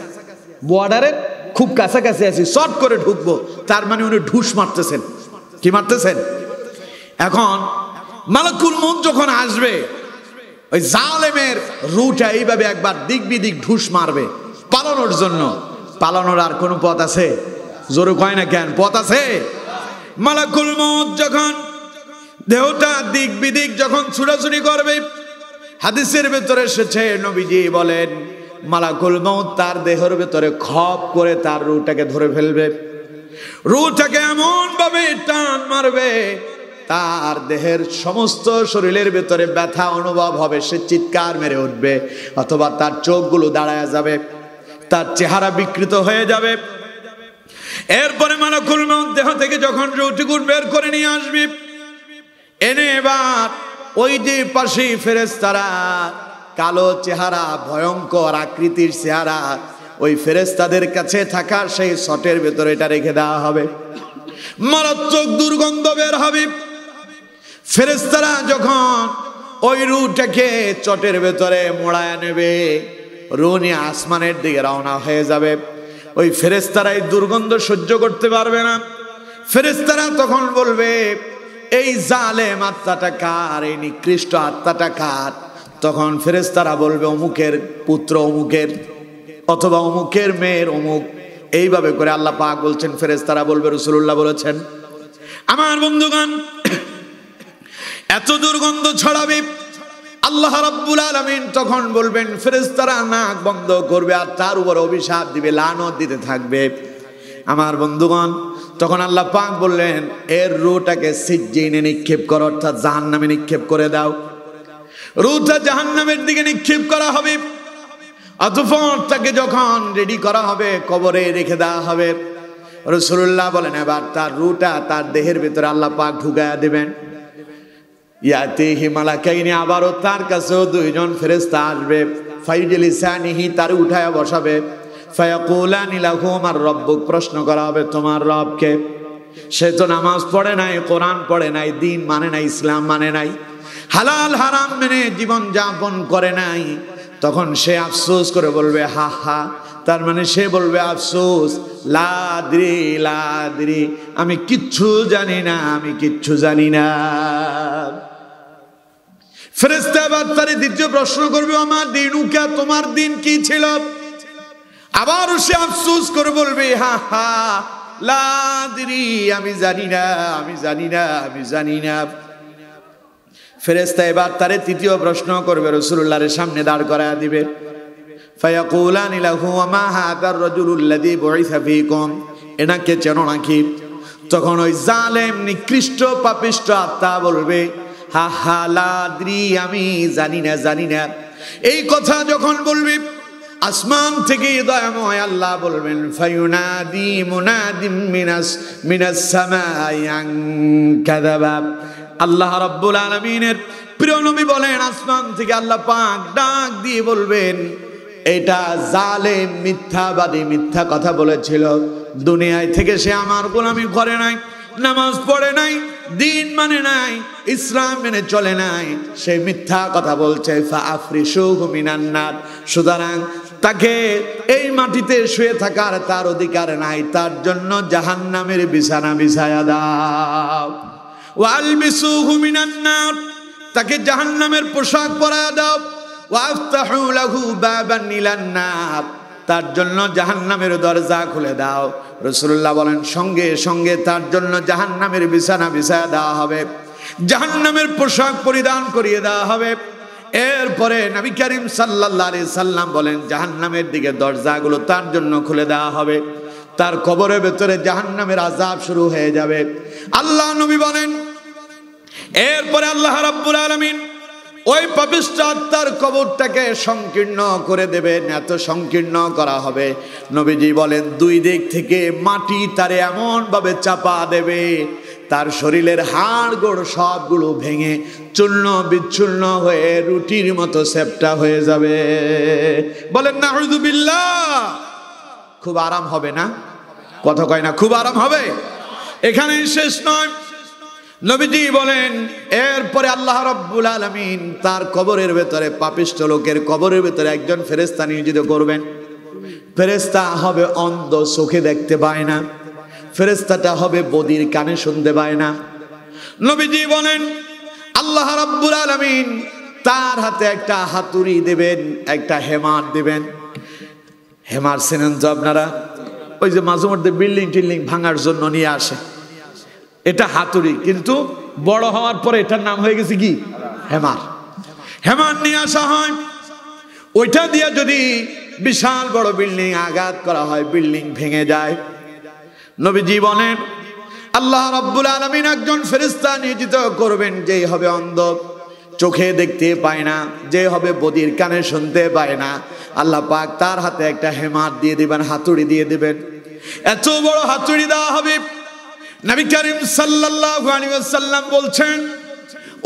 বর্ডারে খুব কাছাকাছি আছি, চট করে ঢুকবো, তার মানে উনি ঢুস মারতেছেন। কি মারতেছেন? এখন মালাকুল মউত যখন আসবে, ওই জালেমের রুটা এইভাবে একবার দিক বিদিক ঢুস মারবে পালানোর জন্য। পালানোর আর কোন পথ আছে? জোরে কয় না কেন? পথ আছে? মালাকুল মউত যখন দেহটা দিক বিদিক যখন ছুটাছুটি করবে, হাদিসের ভেতরে এসেছে, নবীজি বলেন মালাকুল মউত তার দেহের ভেতরে খপ করে তার রুটাকে ধরে ফেলবে। রুটাকে এমন ভাবে টান মারবে, তার দেহের সমস্ত শরীরের ভেতরে ব্যথা অনুভব হবে, সে চিৎকার মেরে উঠবে, অথবা তার চোখগুলো দাঁড়ায় যাবে, তার চেহারা বিকৃত হয়ে যাবে। এরপরে মালাকুল মউত দেহ থেকে যখন রুটুকু বের করে নিয়ে আসবে, এনে এবার ওই যে পাশে ফেরেশতারা, কালো চেহারা, ভয়ঙ্কর আকৃতির চেহারা, ওই ফেরেশতাদের কাছে থাকা সেই শটের ভেতরে এটা রেখে দেওয়া হবে। মারাত্মক দুর্গন্ধ বের হবে। ফেরেশতারা যখন ওই রুটাকে চটের ভেতরে মোড়ায় নেবে, রু নিয়ে আসমানের দিকে রওনা হয়ে যাবে। ওই ফেরেশতারা এই দুর্গন্ধ সহ্য করতে পারবে না। ফেরেশতারা তখন বলবে, এই জালেম আত্মাটা কার, এই নিকৃষ্ট আত্মাটা কার? তখন ফেরেশতারা বলবে, অমুকের পুত্র অমুকের, অথবা অমুকের মেয়ের অমুক। এইভাবে করে আল্লাহ পাক বলছেন, ফেরেশতারা বলবে, রাসূলুল্লাহ বলেছেন। আমার বন্ধুগণ, এত দুর্গন্ধ ছড়াবে, আল্লাহ রাব্বুল আলামিন তখন বলবেন, ফেরেশতারা নাক বন্ধ করবে আর তার উপর অভিশাপ দিবে, লানত দিতে থাকবে। আমার বন্ধুগণ, তখন আল্লাহ পাক বললেন, এর রূহটাকে সিজ্জিনে নিক্ষেপ করো, অর্থাৎ জাহান্নামে নিক্ষেপ করে দাও। রূহটা জাহান্নামের দিকে নিক্ষেপ করা হবে। অতঃপর তাকে যখন রেডি করা হবে, কবরে রেখে দেওয়া হবে। রাসূলুল্লাহ বলেন, এবার তার রূহটা তার দেহের ভিতরে আল্লাহ পাক ঢুকায়া দেবেন। ইয়াতিহি মালাকাইনি, আবারও তার কাছেও দুইজন ফেরেশতা আসবে। ফাইজলিসানিহি, তার উঠায়া বসাবে। ফায়াকুলানি লাহু মার রব্বুক, প্রশ্ন করা হবে তোমার রবকে। সে তো নামাজ পড়ে নাই, কোরআন পড়ে নাই, দিন মানে নাই, ইসলাম মানে নাই, হালাল হারাম মেনে জীবন যাপন করে নাই। তখন সে আফসোস করে বলবে, হা হা, তার মানে সে বলবে আফসোস, লাদ্রি লাদ্রি, আমি কিচ্ছু জানি না, আমি কিচ্ছু জানি না। ফেরেশতা আবার তার দ্বিতীয় প্রশ্ন করবে, আমার দিনুকা, তোমার দিন কি ছিল? আবার সে আফসোস করে বলবে, হা হা, লাদ্রি, আমি জানি না, আমি জানি না, আমি জানি না। ফেরেশতা এবার তারে তৃতীয় প্রশ্ন করবে, রাসূলুল্লাহর সামনে দাঁড় করায়া দিবে। ফায়াকুলানি লাহু মা হাদার রাজুলুল্লাযী বুইসা ফীকুম, এনাকে চেনো নাকি? তখন ওই জালেম নিকৃষ্ট পাপিষ্ট আত্মা বলবে, হা হা, লাদ্রি, আমি জানি না, জানি না। এই কথা যখন বলবে, আসমান থেকে দয়াময় আল্লাহ বলবেন, ফায়ুনাদি মুনাদিম মিনাস সামাই আন কাযাবা। আল্লাহ রাব্বুল আলামিনের প্রিয় নবী বলেন, আসমান থেকে আল্লাহ পাক ডাক দিয়ে বলবেন, এটা জালেম মিথ্যাবাদী, মিথ্যা কথা বলেছিল। দুনিয়ায় থেকে সে আমার গোলামি করে নাই, নামাজ পড়ে নাই, দিন মানে নাই, ইসলাম মেনে চলে নাই, সে মিথ্যা কথা বলছে। ফাআফরিশুহু মিনান নার, সুতরাং তাকে এই মাটিতে শুয়ে থাকার তার অধিকার নাই, তার জন্য জাহান্নামের বিছানা বিছায়া দাও। ওয়ালবিসুহু মিনান নার, তাকে জাহান্নামের পোশাক পরায়া দাও। ওয়াফতাহু লাহু বাবান ইলান নার, তার জন্য জাহান্নামের দরজা খুলে দাও। রাসূলুল্লাহ বলেন, সঙ্গে সঙ্গে তার জন্য জাহান্নামের বিছানা বিছায়া দেওয়া হবে, জাহান্নামের পোশাক পরিধান করিয়ে দেওয়া হবে। এরপরে নবী করিম সাল্লাল্লাহু আলাইহি সাল্লাম বলেন, জাহান্নামের দিকে দরজাগুলো তার জন্য খুলে দেওয়া হবে। তার কবরের ভেতরে জাহান্নামের আযাব শুরু হয়ে যাবে। আল্লাহ নবী বলেন, এরপরে আল্লাহ রাব্বুল আলামিন ওই পাপিষ্ঠ আত্মার কবরটাকে সংকীর্ণ করে দেবেন, এত সংকীর্ণ করা হবে। নবীজি বলেন, দুই দিক থেকে মাটি তারে এমন ভাবে চাপা দেবে, তার শরীরের হাড় গোড় সবগুলো ভেঙে চূর্ণ বিচ্ছূর্ণ হয়ে রুটির মতো সেপ্টা হয়ে যাবে। বলেন নাউযুবিল্লাহ। খুব আরাম হবে না? কথা কয় না খুব আরাম হবে? এখানেই শেষ নয়, নবীজি বলেন এরপরে আল্লাহ রাব্বুল আলামিন তার কবরের ভেতরে, পাপিষ্ঠ লোকের কবরের ভেতরে একজন ফেরেশতা নিয়োজিত করবেন। ফেরেশতা হবে অন্ধ, চোখে দেখতে পায় না। ফেরেশতাটা হবে বধির, কানে শুনতে পায় না। নবীজি বলেন আল্লাহ রাব্বুল আলামিন তার হাতে একটা হাতুড়ি দেবেন, একটা হেমার দেবেন। হেমার চেনেন তো আপনারা? ওই যে মাঝে মধ্যে বিল্ডিং টিল্ডিং ভাঙার জন্য নিয়ে আসে, এটা হাতুড়ি, কিন্তু বড় হওয়ার পরে এটার নাম হয়ে গেছে কি? হেমার। হেমার নিয়ে আসা হয়, ওইটা দিয়ে যদি বিশাল বড় বিল্ডিং আঘাত করা হয়, বিল্ডিং ভেঙে যায়। নবীজি বলেন আল্লাহ রাব্বুল আলামিন একজন ফেরেশতা নিয়োজিত করবেন, যেই হবে অন্ধ, চোখে দেখতে পায় না, যে হবে বধির, কানে শুনতে পায় না। আল্লাহ পাক তার হাতে একটা হেমার দিয়ে দিবেন, হাতুড়ি দিয়ে দিবেন। এত বড় হাতুড়ি দেওয়া হবে, নবী করিম সাল্লাল্লাহু আলাইহি ওয়াসাল্লাম বলছেন,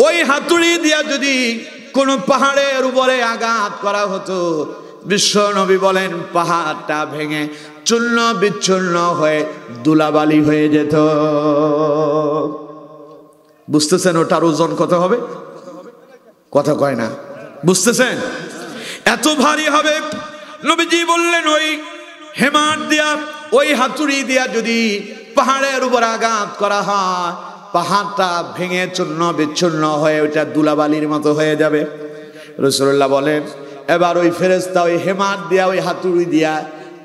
ওই হাতুড়ি দিয়া যদি কোন পাহাড়ের উপরে আঘাত করা হতো, বিশ্ব নবী বলেন পাহাড়টা ভেঙে চূর্ণ বিচ্ছূর্ণ হয়ে ধুলাবালি হয়ে যেত। বুঝতেছেন ওটার ওজন কত হবে? কথা কয় না, বুঝতেছেন? এত ভারী হবে। নবীজি বললেন ওই হেমার দিয়া, ওই হাতুড়ি দিয়া যদি পাহাড়ের উপর আঘাত করা হয়, পাহাড়টা ভেঙে চূর্ণ বিচ্ছূর্ণ হয়ে ওইটা ধুলাবালির মতো হয়ে যাবে। রাসূলুল্লাহ বলেন এবার ওই ফেরেশতা ওই হেমার দিয়া, ওই হাতুড়ি দিয়া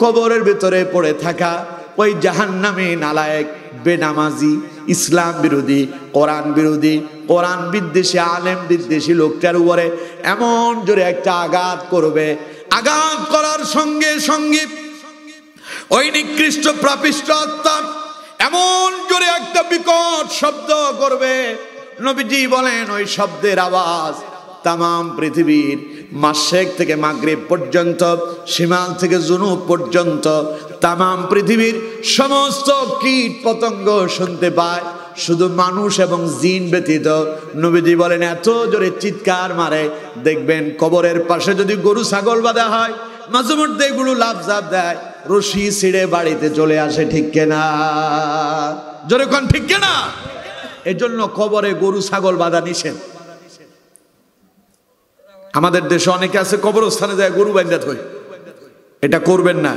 কবরের ভিতরে পড়ে থাকা ওই জাহান্নামী নালায়েক, বেনামাজি, ইসলাম বিরোধী, কোরআন বিরোধী, কোরআন বিদ্বেষী, আলেম বিদ্বেষী লোকটার উপরে এমন জোরে একটা আঘাত করবে। আঘাত করার সঙ্গে সঙ্গে ওই নিকৃষ্ট পাপিষ্ঠ আত্মা এমন জোরে একটা বিকট শব্দ করবে। নবীজি বলেন ওই শব্দের আওয়াজ তামাম পৃথিবীর মাশরিক থেকে মাগরিব পর্যন্ত, শিমাল থেকে জুনুব পর্যন্ত তামাম পৃথিবীর সমস্ত কীট পতঙ্গ শুনতে পায়, শুধু মানুষ এবং জিন ব্যতীত। নবীজি বলেন এত জোরে চিৎকার মারে, দেখবেন কবরের পাশে যদি গরু ছাগল বাঁধা হয়, মাঝে মধ্যে এগুলো লাফ ঝাপ দেয়, রশি ছিঁড়ে বাড়িতে চলে আসে। ঠিক কিনা? জোরে কোন ঠিক কিনা? এজন্য কবরে গরু ছাগল বাঁধা নিষেধ। আমাদের দেশে অনেকে আছে কবরস্থানে যায় গরু বাঁধা থই, এটা করবেন না।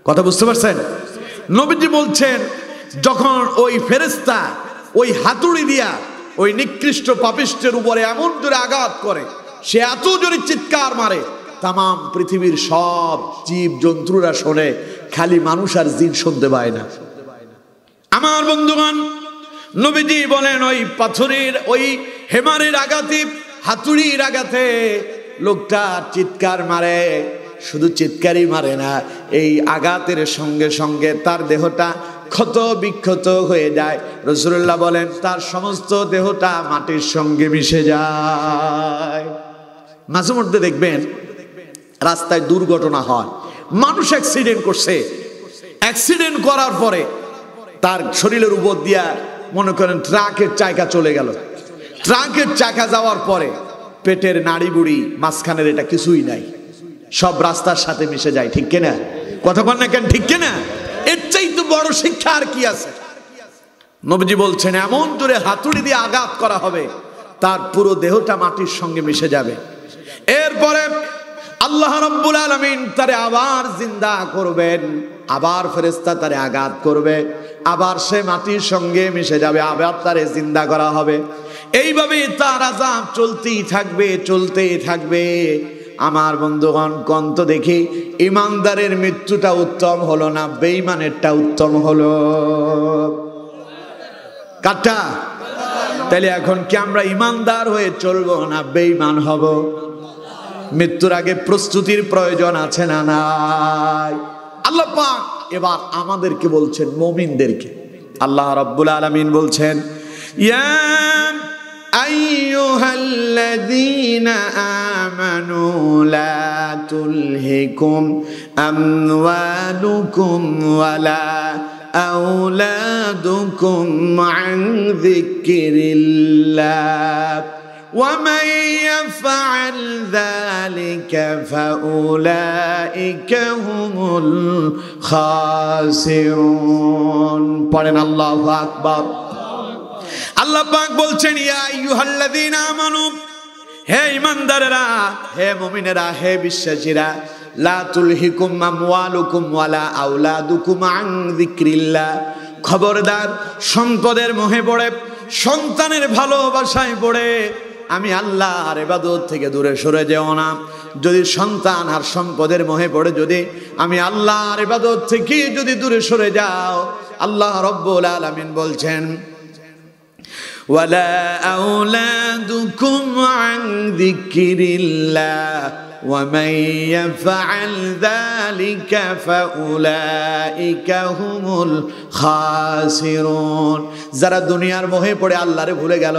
কথা বুঝতে পারছেন? নবীজি বলছেন যখন ওই ফেরেশতা ওই হাতুড়ি দিয়া ওই নিকৃষ্ট পাপিষ্টের উপরে এমন জোরে আঘাত করে, সে এত জোরে চিৎকার মারে, তামাম পৃথিবীর সব জীব জন্তুরা শোনে, খালি মানুষ আর জিন শুনতে পায় না। আমার বন্ধুগণ, নবীজি বলেন ওই পাথরের, ওই হেমারের আঘাতে, হাতুড়ির আঘাতে লোকটা চিৎকার মারে। শুধু চিৎকারই মারে না, এই আঘাতের সঙ্গে সঙ্গে তার দেহটা ক্ষত বিক্ষত হয়ে যায়। রাসূলুল্লাহ বলেন তার সমস্ত দেহটা মাটির সঙ্গে মিশে যায়। মাঝে মধ্যে দেখবেন রাস্তায় দুর্ঘটনা হয়, মানুষ অ্যাক্সিডেন্ট করছে, অ্যাক্সিডেন্ট করার পরে তার শরীরের উপর দিয়া মনে করেন ট্রাকের চাকা চলে গেল, ট্রাকের চাকা যাওয়ার পরে পেটের নাড়ি বুড়ি মাঝখানের এটা কিছুই নাই, সব রাস্তার সাথে মিশে যায়। ঠিক কিনা? কথা বল না কেন? ঠিক কিনা? এর চাইতে বড় শিক্ষা আর কি আছে? নবীজি বলছেন এমন জোরে হাতুড়ি দিয়ে আঘাত করা হবে, তার পুরো দেহটা মাটির সঙ্গে মিশে যাবে। এরপরে আল্লাহ রাব্বুল আলামিন তারে আবার জিন্দা করবেন, আবার ফেরেশতা তারে আঘাত করবে, আবার সে মাটির সঙ্গে মিশে যাবে, আবার তারে জিন্দা করা হবে। এইভাবে তার আযাব চলতেই থাকবে, চলতেই থাকবে। আমার বন্ধুগণ, কন্ত দেখি ইমানদারের মৃত্যুটা উত্তম হলো না বেঈমানেরটা উত্তম হলো? কাটা? তাহলে এখন কি আমরা ইমানদার হয়ে চলবো না বেঈমান হব? মৃত্যুর আগে প্রস্তুতির প্রয়োজন আছে না নাই? আল্লাহ পাক এবার আমাদেরকে বলছেন, মুমিনদেরকে। আল্লাহ রাব্বুল আলামিন বলছেন, ইয়া আইয়ুহাল্লাযীনা আমানু লা তুলহিকুম আমওয়ালুকুম ওয়ালা আওলাদুকুম আন যিকরিল্লাহ ومن يفعل ذلك فأولئك هم الخاسرون পড়েন আল্লাহু আকবার। আল্লাহ পাক বলছেন, ইয়া আইয়ুহাল্লাযীনা আমানু, হে ঈমানদারেরা, হে মুমিনেরা, হে বিশ্বাসীরা, লা তুলহিকুম আমওয়ালুকুম ওয়ালা আওলাদুকুম আন যিকরিল্লাহ, খবরদার সম্পদের মোহে পড়ে, সন্তানের ভালোবাসায় পড়ে আমি আল্লাহর ইবাদত থেকে দূরে সরে যেও না। যদি সন্তান আর সম্পদের মোহে পড়ে যদি আমি আল্লাহর ইবাদত থেকে যদি দূরে সরে যাও, আল্লাহ রাব্বুল আলামিন বলছেন, ওয়ালা আওলাদুকুম আন যিকরিল্লাহ ওয়া মান ইয়াফআল যালিকা ফাউলাইকা হুমুল খাসিরুন। যারা দুনিয়ার মোহে পড়ে আল্লাহরে ভুলে গেল,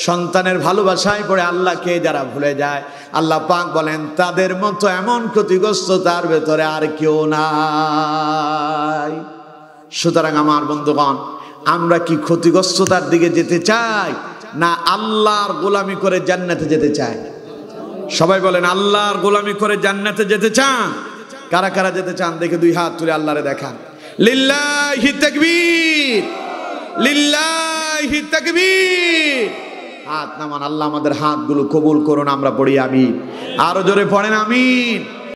সন্তানের ভালোবাসায় পড়ে আল্লাহকে যারা ভুলে যায়, আল্লাহ পাক বলেন তাদের মতো এমন ক্ষতিগ্রস্ত তার ভেতরে আর কেউ নাই। সুতরাং আমার বন্ধুগণ, আমরা কি ক্ষতিগ্রস্ততার দিকে যেতে চাই, না আল্লাহর গোলামি করে জান্নাতে যেতে চাই? সবাই বলেন, আল্লাহর গোলামি করে জান্নাতে যেতে চান? কারা কারা যেতে চান দেখে দুই হাত তুলে আল্লাহরে দেখান। লিল্লাহি তাকবীর, লিল্লাহি তাকবীর। হাত নামান, আল্লাহ আমাদের হাতগুলো কবুল করুন। আমরা পড়ি আমিন, আরো জোরে পড়েন আমিন।